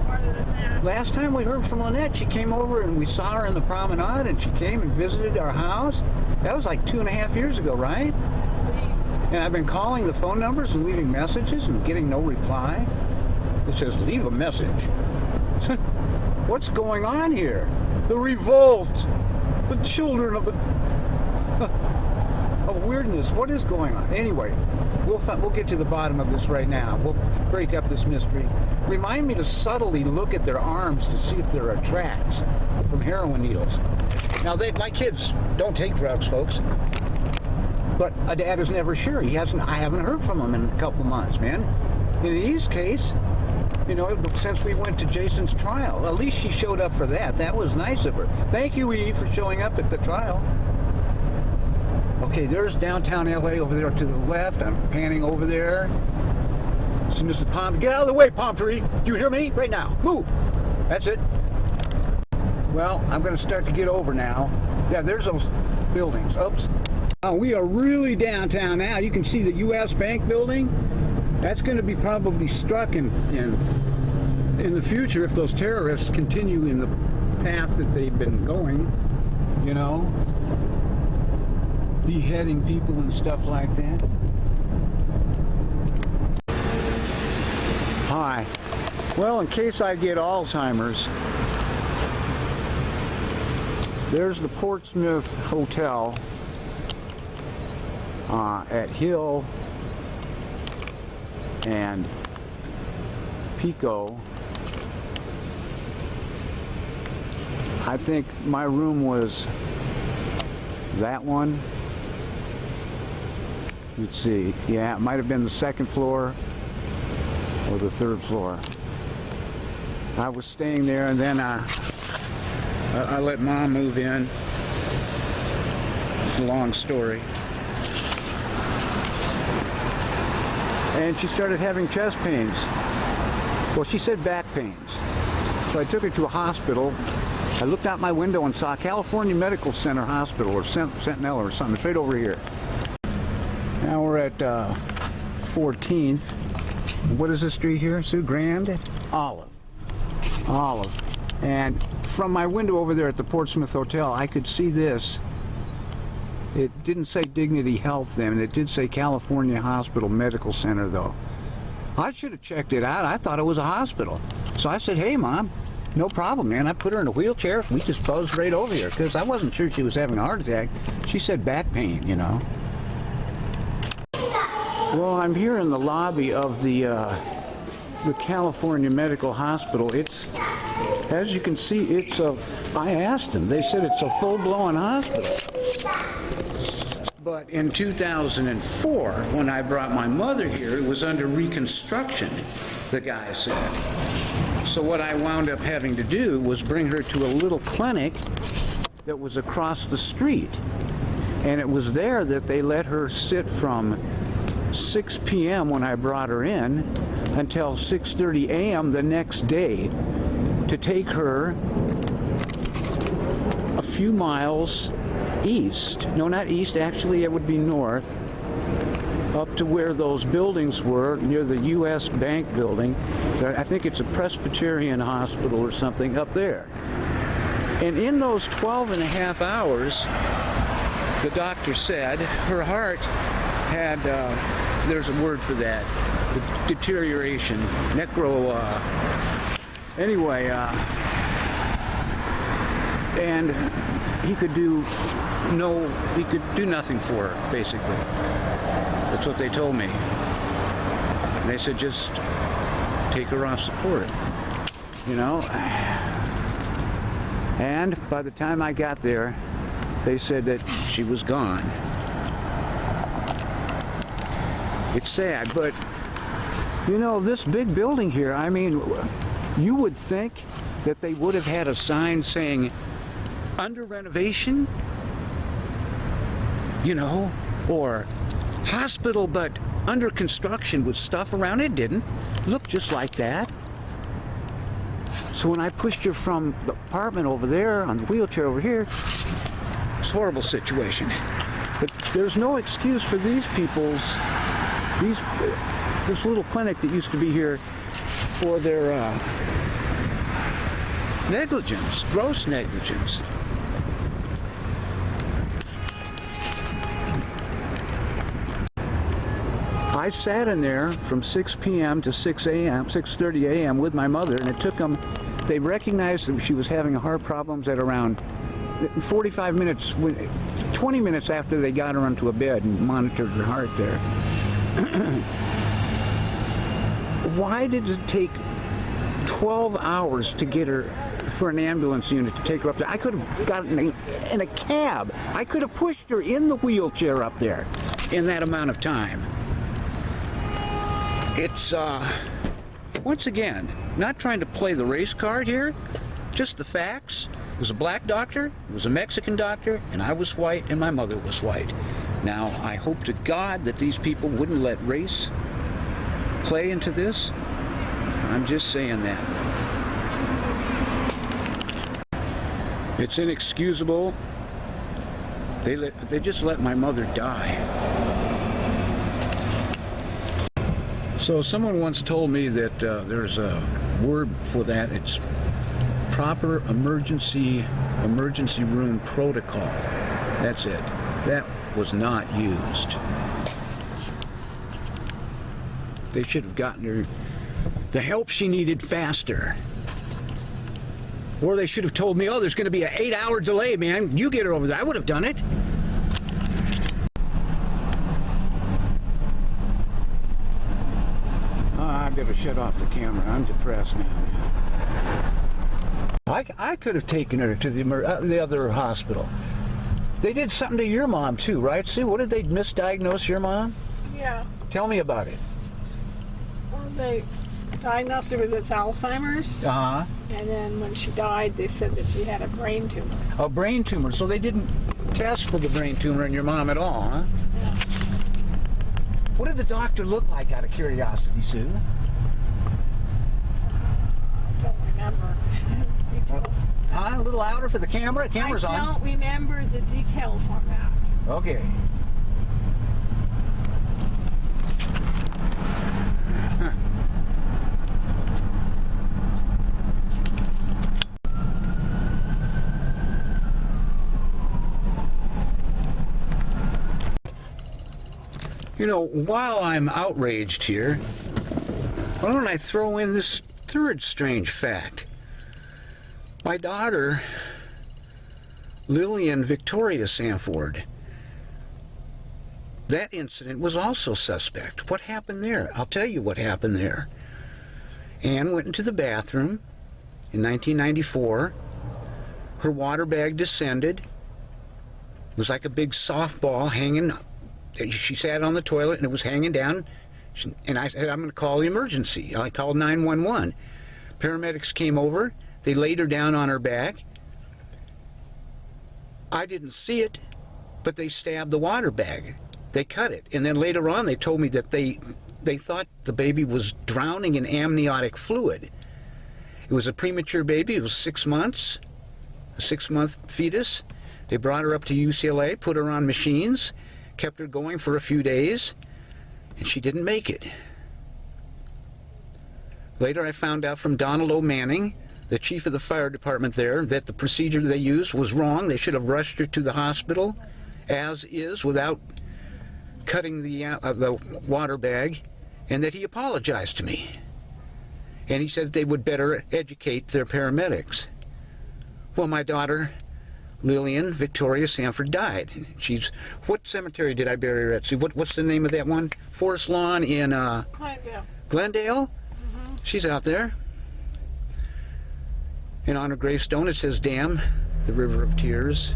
farther than that. Last time we heard from Lynette, she came over and we saw her in the promenade, and she came and visited our house. That was like 2.5 years ago, right? At least. And I've been calling the phone numbers and leaving messages and getting no reply. It says, leave a message. What's going on here? The revolt. The children of the... of weirdness. What is going on? Anyway, we'll get to the bottom of this right now. We'll break up this mystery. Remind me to subtly look at their arms to see if there are tracks from heroin needles. Now, my kids don't take drugs, folks. But a dad is never sure. I haven't heard from him in a couple months, man. In Eve's case, you know, since we went to Jason's trial, at least she showed up for that. That was nice of her. Thank you, Eve, for showing up at the trial. Okay, there's downtown LA over there to the left. I'm panning over there. See Mrs. Palm. Get out of the way, palm tree. Do you hear me? Right now. Move. That's it. Well, I'm going to start to get over now. Yeah, there's those buildings. Oops. We are really downtown now. You can see the U.S. Bank building. That's going to be probably struck in the future if those terrorists continue in the path that they've been going, you know, beheading people and stuff like that. Hi. Well, in case I get Alzheimer's, there's the Portsmouth Hotel at Hill and Pico. I think my room was that one. Let's see. Yeah, it might have been the second floor or the third floor. I was staying there, and then I let Mom move in. It's a long story. And she started having chest pains. Well, she said back pains. So I took her to a hospital. I looked out my window and saw California Medical Center Hospital, or Sentinel or something. It's right over here. Now we're at 14th. What is this street here, Sue? Grand? Olive. And from my window over there at the Portsmouth Hotel, I could see this. It didn't say Dignity Health then, and it did say California Hospital Medical Center, though. I should have checked it out. I thought it was a hospital. So I said, hey, Mom, no problem, man. I put her in a wheelchair. We just buzzed right over here, because I wasn't sure she was having a heart attack. She said back pain, you know. Well, I'm here in the lobby of the California Medical Hospital. It's, as you can see, I asked them. They said it's a full-blown hospital. But in 2004, when I brought my mother here, it was under reconstruction, the guy said. So what I wound up having to do was bring her to a little clinic that was across the street. And it was there that they let her sit from 6 p.m. when I brought her in until 6:30 a.m. the next day to take her a few miles east. No, not east, actually it would be north, up to where those buildings were, near the U.S. Bank building. I think it's a Presbyterian hospital or something up there. And in those 12 and a half hours, the doctor said her heart had, there's a word for that, deterioration, and he could do nothing for her, basically. That's what they told me. And they said, just take her off support, you know? And by the time I got there, they said that she was gone. It's sad, but you know, this big building here, I mean, you would think that they would have had a sign saying under renovation, you know, or hospital but under construction with stuff around it. Didn't look just like that. So when I pushed her from the apartment over there on the wheelchair over here, it's a horrible situation. But there's no excuse for these people's, this little clinic that used to be here for their negligence, gross negligence. I sat in there from 6 p.m. to 6 a.m., 6:30 a.m. with my mother, and it took them, they recognized that she was having heart problems at around 45 minutes, 20 minutes after they got her onto a bed and monitored her heart there. Why did it take 12 hours to get her, for an ambulance unit to take her up there? I could have gotten in a cab. I could have pushed her in the wheelchair up there in that amount of time. It's, once again, not trying to play the race card here, just the facts. It was a black doctor, it was a Mexican doctor, and I was white, and my mother was white. Now, I hope to God that these people wouldn't let race play into this. I'm just saying that. It's inexcusable. They just let my mother die. So someone once told me that there's a word for that. It's proper emergency room protocol. That's it. That was not used. They should have gotten her the help she needed faster. Or they should have told me, oh, there's going to be an 8-hour delay, man. You get her over there. I would have done it. I better shut off the camera. I'm depressed now. I could have taken her to the other hospital. They did something to your mom too, right, Sue? What did they misdiagnose your mom? Yeah. Tell me about it. Well, they diagnosed her with this Alzheimer's. Uh-huh. And then when she died, they said that she had a brain tumor. A brain tumor. So they didn't test for the brain tumor in your mom at all, huh? Yeah. What did the doctor look like, out of curiosity, Sue? I don't remember details. Huh? A little louder for the camera? Camera's on. I don't remember the details on that. Okay. You know, while I'm outraged here, why don't I throw in this third strange fact? My daughter, Lillian Victoria Sanford, that incident was also suspect. What happened there? I'll tell you what happened there. Anne went into the bathroom in 1994. Her water bag descended. It was like a big softball hanging. She sat on the toilet and it was hanging down. And I said, I'm going to call the emergency. I called 911. Paramedics came over. They laid her down on her back. I didn't see it, but they stabbed the water bag. They cut it. And then later on they told me that they thought the baby was drowning in amniotic fluid. It was a premature baby. It was 6 months, a 6-month fetus. They brought her up to UCLA, put her on machines, kept her going for a few days, and she didn't make it. Later I found out from Donald O. Manning, the chief of the fire department there, that the procedure they used was wrong. They should have rushed her to the hospital as is without cutting the water bag, and that he apologized to me. And he said they would better educate their paramedics. Well, my daughter Lillian Victoria Sanford died. She's, what cemetery did I bury her at? See, what's the name of that one? Forest Lawn in Glendale. Glendale? She's out there. And on her gravestone it says, "Dam the river of tears,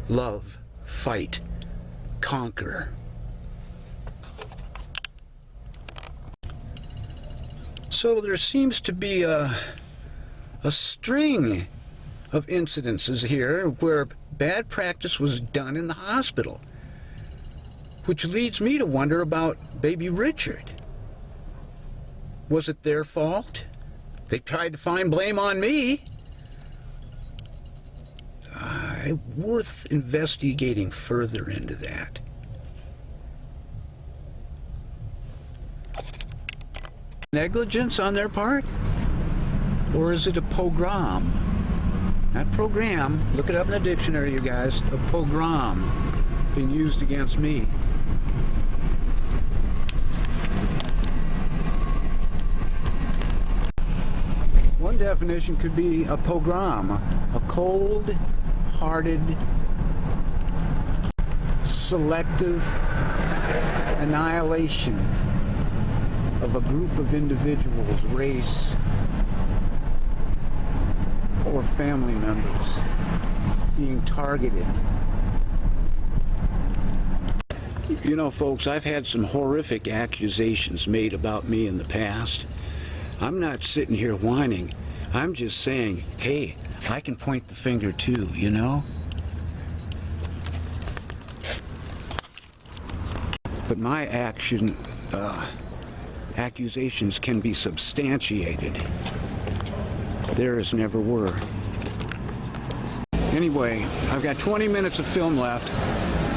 love, fight, conquer." So there seems to be a string of incidences here where bad practice was done in the hospital, which leads me to wonder about baby Richard. Was it their fault? They tried to find blame on me. Worth investigating further into that. Negligence on their part? Or is it a pogrom? Not program. Look it up in the dictionary, you guys. A pogrom being used against me. One definition could be a pogrom, a cold-hearted, selective annihilation of a group of individuals, race, or family members being targeted. You know, folks, I've had some horrific accusations made about me in the past. I'm not sitting here whining. I'm just saying, hey, I can point the finger too, you know? But my accusations can be substantiated. Theirs never were. Anyway, I've got 20 minutes of film left,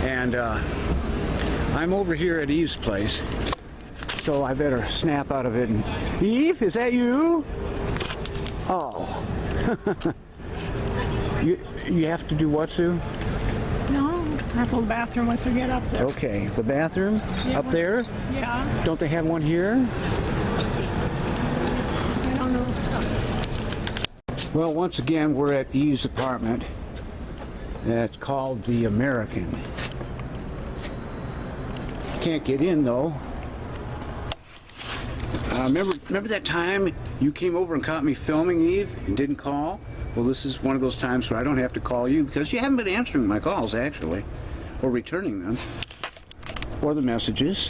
and I'm over here at Eve's place, so I better snap out of it. And, Eve, is that you? Oh. you have to do what, Sue? No, I have to the bathroom once we get up there. Okay, the bathroom? Yeah, up there? Yeah. Don't they have one here? I don't know. Well, once again, we're at Eve's apartment. It's called the American. Can't get in, though. Remember that time you came over and caught me filming, Eve, and didn't call? Well, this is one of those times where I don't have to call you because you haven't been answering my calls, actually, or returning them, or the messages.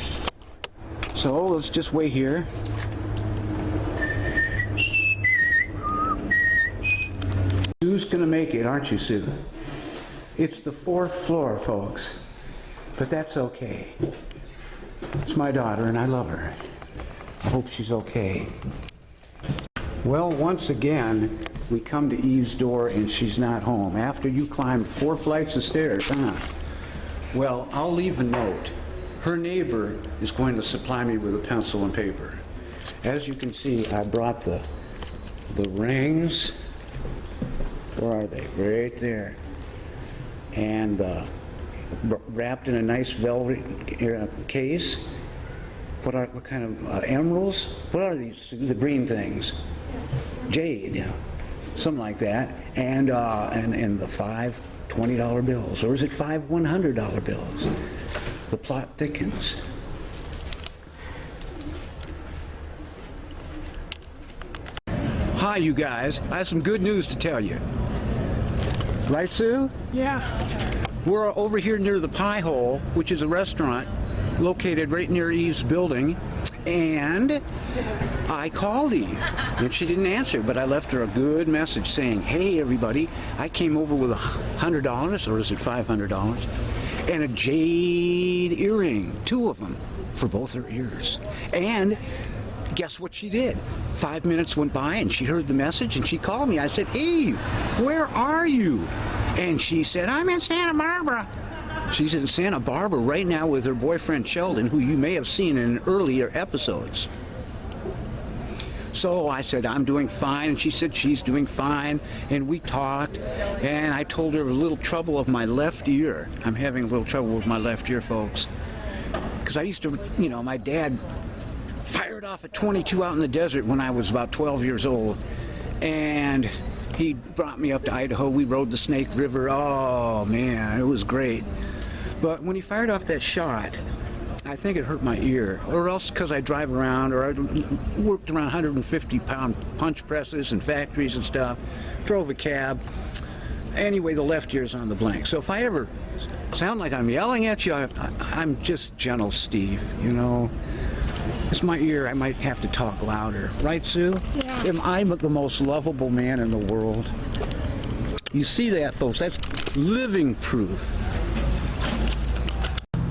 So let's just wait here. Sue's gonna make it, aren't you, Sue? It's the 4th floor, folks, but that's okay. It's my daughter, and I love her. I hope she's okay. Well, once again, we come to Eve's door, and she's not home. After you climbed 4 flights of stairs, huh? Well, I'll leave a note. Her neighbor is going to supply me with a pencil and paper. As you can see, I brought the rings. Where are they? Right there. And wrapped in a nice velvet case. What kind of emeralds? What are these? The green things? Jade, something like that. And the 5 $20 bills, or is it 5 $100 bills? The plot thickens. Hi, you guys. I have some good news to tell you. Right, Sue? Yeah. We're over here near the Pie Hole, which is a restaurant located right near Eve's building, and I called Eve, and she didn't answer, but I left her a good message saying, hey, everybody, I came over with $100, or is it $500, and a jade earring, 2 of them, for both her ears. And guess what she did? 5 minutes went by, and she heard the message, and she called me. I said, Eve, where are you? And she said, I'm in Santa Barbara. She's in Santa Barbara right now with her boyfriend Sheldon, who you may have seen in earlier episodes. So I said, I'm doing fine, and she said she's doing fine, and we talked, and I told her a little trouble of my left ear. I'm having a little trouble with my left ear, folks. Because I used to, you know, my dad fired off a .22 out in the desert when I was about 12 years old, and He brought me up to Idaho. We rode the Snake River. Oh, man, it was great. But when he fired off that shot, I think it hurt my ear, or else because I drive around, or I worked around 150-pound punch presses and factories and stuff, drove a cab. Anyway, the left ear's on the blank. So if I ever sound like I'm yelling at you, I'm just gentle, Steve, you know. It's my ear. I might have to talk louder. Right, Sue? Yeah. Am I the most lovable man in the world? You see that, folks? That's living proof.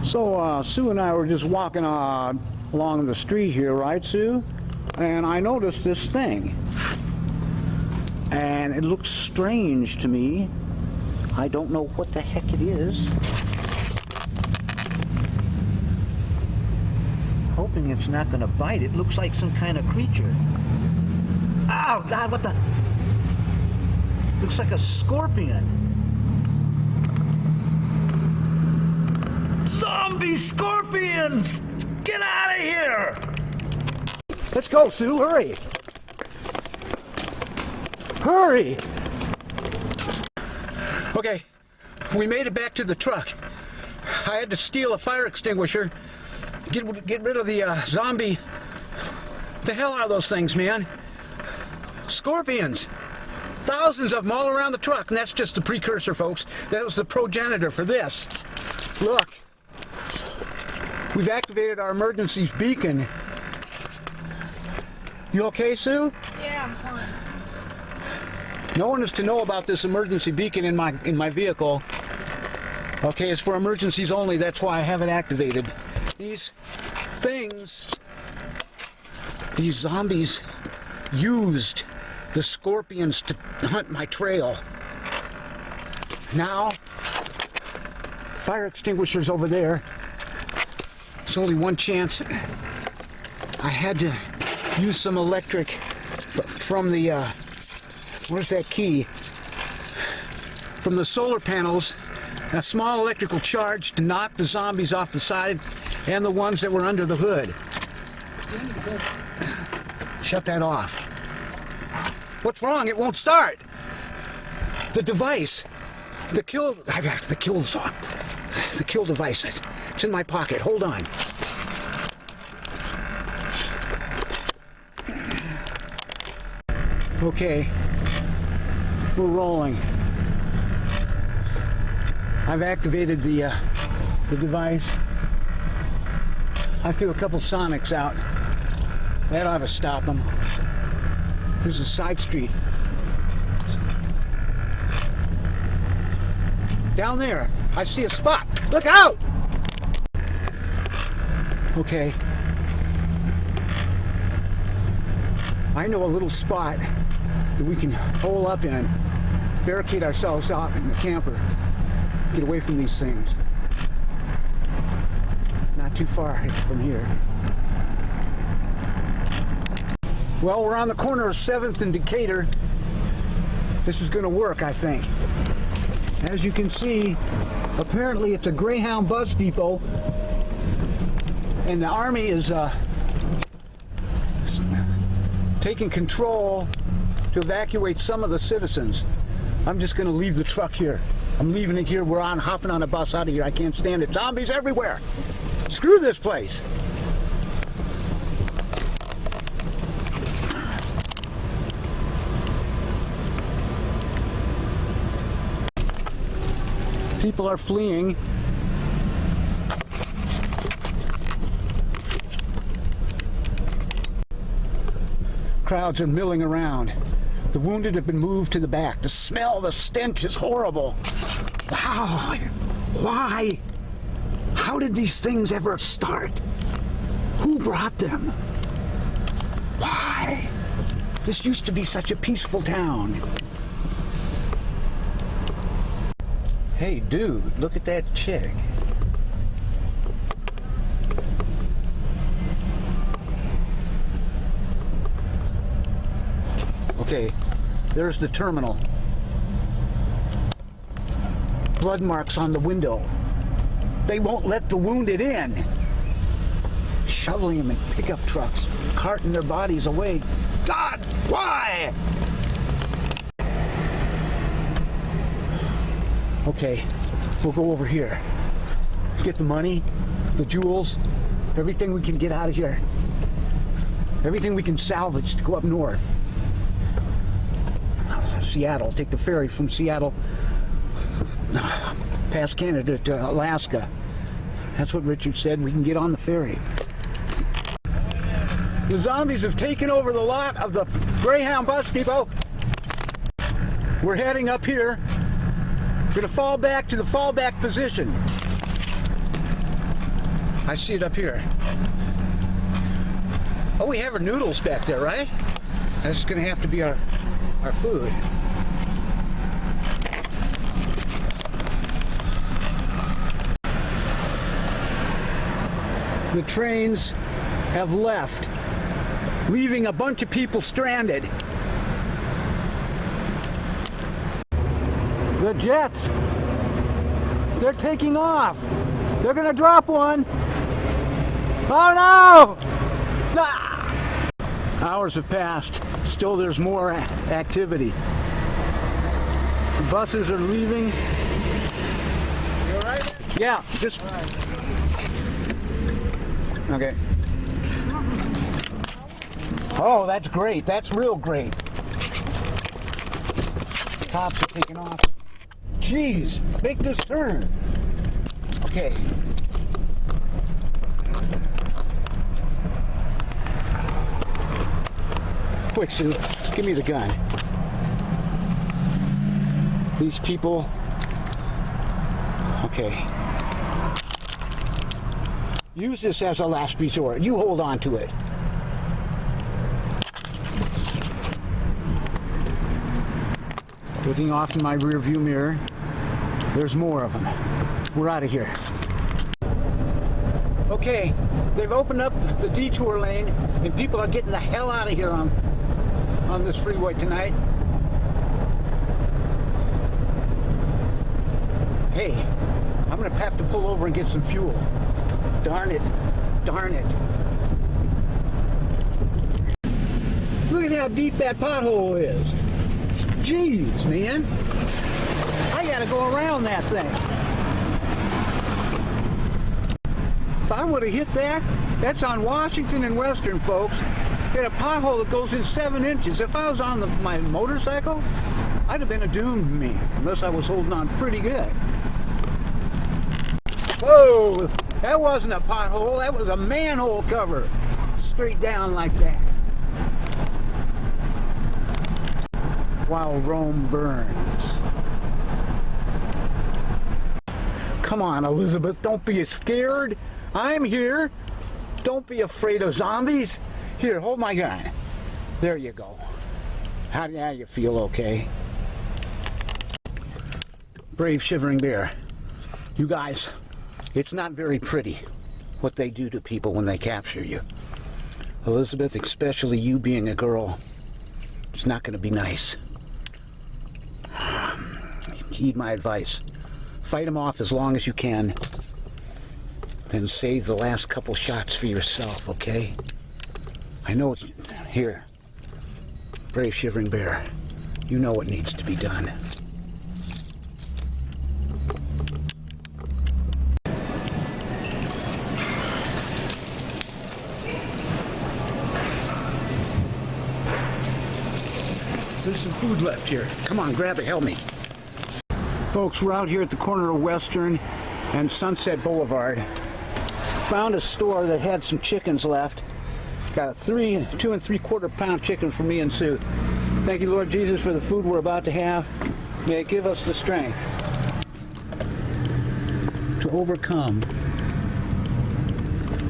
So Sue and I were just walking along the street here, right, Sue? And I noticed this thing. And it looks strange to me. I don't know what the heck it is. Hoping it's not going to bite. It looks like some kind of creature. Oh, God, what the? Looks like a scorpion. Zombie scorpions! Get out of here! Let's go, Sue, hurry! Hurry! Okay, we made it back to the truck. I had to steal a fire extinguisher, get rid of the zombie. The hell are those things, man? Scorpions! Thousands of them all around the truck, and that's just the precursor, folks. That was the progenitor for this. Look. We've activated our emergencies beacon. You okay, Sue? Yeah, I'm fine. No one is to know about this emergency beacon in my vehicle. Okay, it's for emergencies only. That's why I have it activated. These things, these zombies, used the scorpions to hunt my trail. Now, fire extinguishers over there. There's only one chance. I had to use some electric from the, where's that key? From the solar panels, a small electrical charge to knock the zombies off the side and the ones that were under the hood. Shut that off. What's wrong? It won't start. The device, the kill device. It's in my pocket. Hold on. Okay, we're rolling. I've activated the device. I threw a couple sonics out. That ought to stop them. There's a side street. Down there, I see a spot. Look out! Okay. I know a little spot that we can hole up in, barricade ourselves out in the camper, get away from these things. Not too far from here. Well, we're on the corner of 7th and Decatur. This is going to work, I think. As you can see, apparently it's a Greyhound bus depot, and the Army is taking control to evacuate some of the citizens. I'm just going to leave the truck here. I'm leaving it here. We're hopping on a bus out of here. I can't stand it. Zombies everywhere. Screw this place. People are fleeing. Crowds are milling around. The wounded have been moved to the back. The smell, the stench is horrible. Wow. Why? How did these things ever start? Who brought them? Why? This used to be such a peaceful town. Hey, dude, look at that chick. Okay, there's the terminal. Blood marks on the window. They won't let the wounded in. Shoveling them in pickup trucks, carting their bodies away. God, why? Okay, we'll go over here. Get the money, the jewels, everything we can get out of here. Everything we can salvage to go up north. Seattle, take the ferry from Seattle past Canada to Alaska. That's what Richard said, we can get on the ferry. The zombies have taken over the lot of the Greyhound bus depot. We're heading up here. We're gonna fall back to the fallback position. I see it up here. Oh, we have our noodles back there, right? That's gonna have to be our food. The trains have left, leaving a bunch of people stranded. The jets, they're taking off. They're gonna drop one. Oh no! Ah! Hours have passed. Still there's more activity. The buses are leaving. You all right? Yeah, just... Okay. Oh, that's great. That's real great. Cops are taking off. Jeez, make this turn. Okay. Quick, Sue, give me the gun. These people. Okay. Use this as a last resort. You hold on to it. Looking off in my rear view mirror, there's more of them. We're out of here. Okay, they've opened up the detour lane and people are getting the hell out of here on this freeway tonight. Hey, I'm gonna have to pull over and get some fuel. Darn it. Darn it. Look at how deep that pothole is. Jeez, man. I gotta go around that thing. If I would have hit that, that's on Washington and Western, folks. Hit a pothole that goes in 7 inches. If I was on my motorcycle, I'd have been a doomed man, unless I was holding on pretty good. Whoa! That wasn't a pothole, that was a manhole cover. Straight down like that. While Rome burns. Come on, Elizabeth, don't be scared. I'm here. Don't be afraid of zombies. Here, hold my gun. There you go. How do you feel, okay? Brave Shivering Bear. You guys, it's not very pretty what they do to people when they capture you. Elizabeth, especially you being a girl, it's not going to be nice. Heed my advice. Fight them off as long as you can. Then save the last couple shots for yourself, okay? I know it's... Here. Brave Shivering Bear. You know what needs to be done. There's some food left here. Come on, grab it, help me. Folks, we're out here at the corner of Western and Sunset Boulevard. Found a store that had some chickens left. Got a 2 3/4 pound chicken for me and Sue. Thank you, Lord Jesus, for the food we're about to have. May it give us the strength to overcome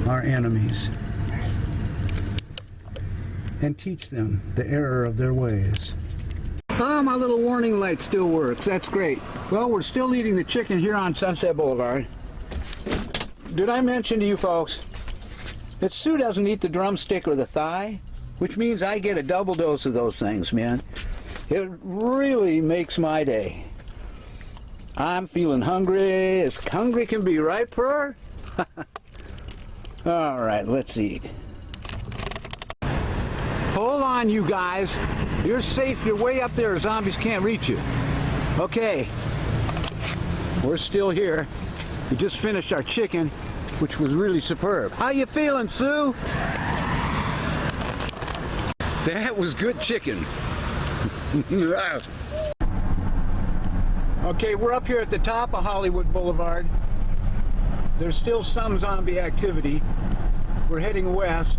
our enemies and teach them the error of their ways. Ah, my little warning light still works. That's great. Well, we're still eating the chicken here on Sunset Boulevard. Did I mention to you folks that Sue doesn't eat the drumstick or the thigh? Which means I get a double dose of those things, man. It really makes my day. I'm feeling hungry as hungry can be, right, Purr? All right, let's eat. Hold on, you guys. You're safe. You're way up there. Zombies can't reach you. Okay. We're still here. We just finished our chicken, which was really superb. How you feeling, Sue? That was good chicken. Okay, we're up here at the top of Hollywood Boulevard. There's still some zombie activity. We're heading west.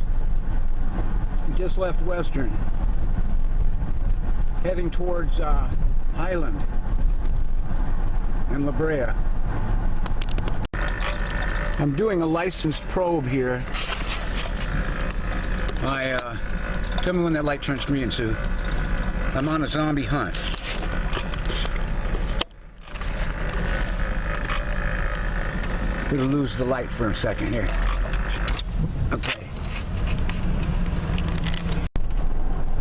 We just left Western. Heading towards Highland and La Brea. I'm doing a licensed probe here. Tell me when that light turns green, Sue. I'm on a zombie hunt. Gonna lose the light for a second here. Okay.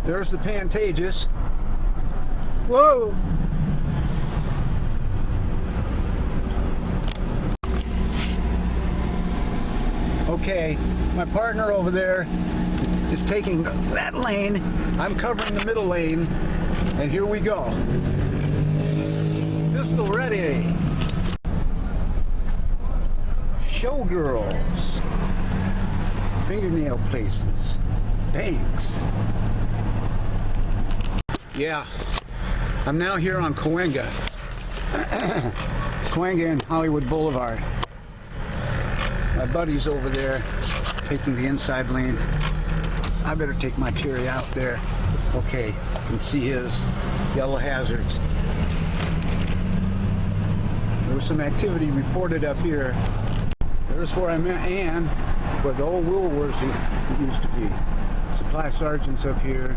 There's the Pantages. Whoa! Okay, my partner over there is taking that lane. I'm covering the middle lane, and here we go. Pistol ready. Showgirls. Fingernail places. Banks. Yeah, I'm now here on Cahuenga. Cahuenga and Hollywood Boulevard. My buddy's over there taking the inside lane. I better take my cherry out there. Okay, you can see his yellow hazards. There was some activity reported up here. There's where I met Ann, where the old Woolworths used to be. Supply sergeants up here.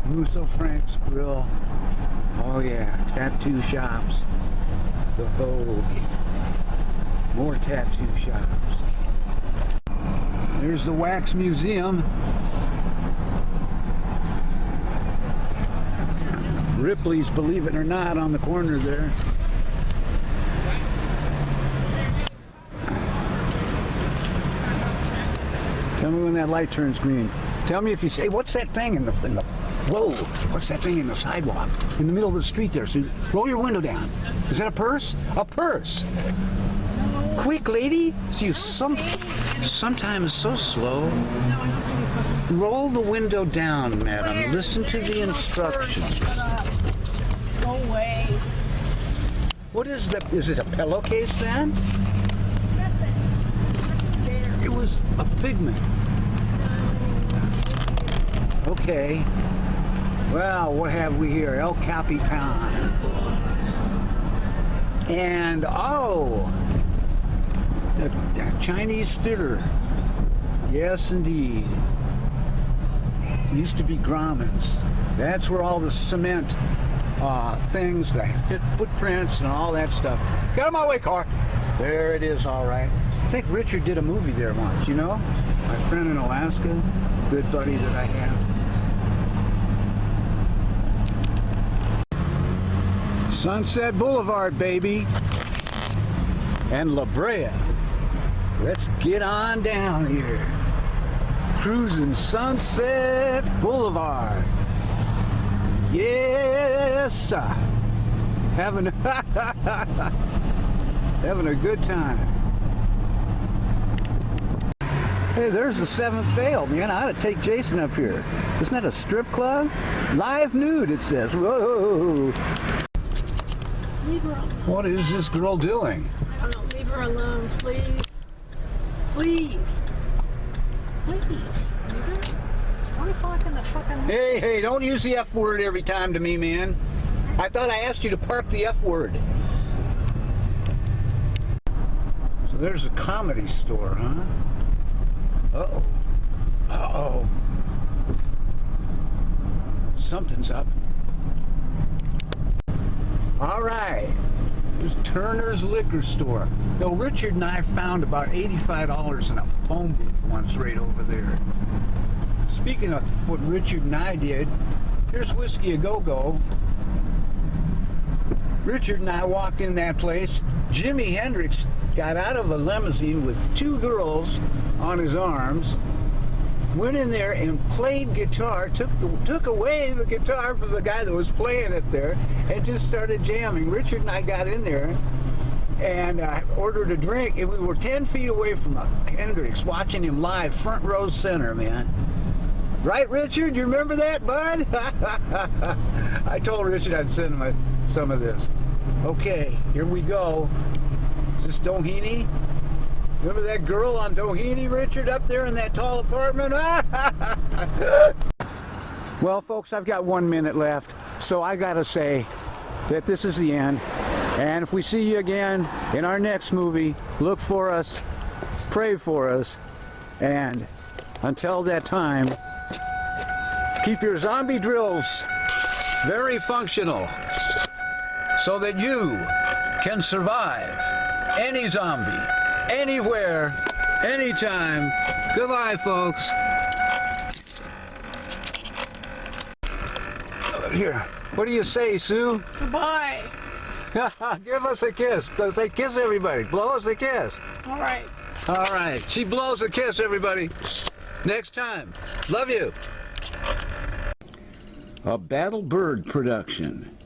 Musso Frank's Grill. Oh yeah, tattoo shops. The Vogue. More tattoo shops. There's the Wax Museum. Ripley's, believe it or not, on the corner there. Tell me when that light turns green. Tell me if you say, what's that thing in the whoa, what's that thing in the sidewalk? In the middle of the street there, Susan. Roll your window down. Is that a purse? A purse! Quick, lady! See, sometimes so slow. Roll the window down, madam. Listen to the instructions. Go away. What is that? Is it a pillowcase then? It was a figment. Okay. Well, what have we here? El Capitan. And, oh, the Chinese theater. Yes, indeed. It used to be Grauman's. That's where all the cement things, the footprints and all that stuff. Get out of my way, car. There it is, all right. I think Richard did a movie there once, you know? My friend in Alaska, good buddy that I have. Sunset Boulevard, baby. And La Brea. Let's get on down here. Cruising Sunset Boulevard. Yes, sir. Having a good time. Hey, there's the Seventh Veil, man. I ought to take Jason up here. Isn't that a strip club? Live nude, it says. Whoa. Leave her alone. What is this girl doing? I don't know. Leave her alone, please. Please. Please. Leave her. 1 o'clock in the fucking... Hey, don't use the F word every time to me, man. I thought I asked you to park the F word. So there's a comedy store, huh? Uh-oh. Uh-oh. Something's up. All right. There's Turner's Liquor Store. Now, Richard and I found about $85 in a phone booth once right over there. Speaking of what Richard and I did, here's Whiskey A Go-Go. Richard and I walked in that place. Jimi Hendrix got out of a limousine with 2 girls on his arms. went in there and played guitar, took away the guitar from the guy that was playing it there, and just started jamming. Richard and I got in there and ordered a drink, and we were 10 feet away from Hendrix, watching him live, front row center, man. Right, Richard? You remember that, bud? I told Richard I'd send him some of this. Okay, here we go. Is this Doheny? Remember that girl on Doheny, Richard, up there in that tall apartment? Well, folks, I've got 1 minute left, so I gotta say that this is the end. And if we see you again in our next movie, look for us, pray for us, and until that time, keep your zombie drills very functional so that you can survive any zombie, anywhere, anytime. Goodbye, folks. Here, what do you say, Sue? Goodbye. Give us a kiss. Go say kiss everybody. Blow us a kiss. All right. All right. She blows a kiss, everybody. Next time. Love you. A Battle Bird production.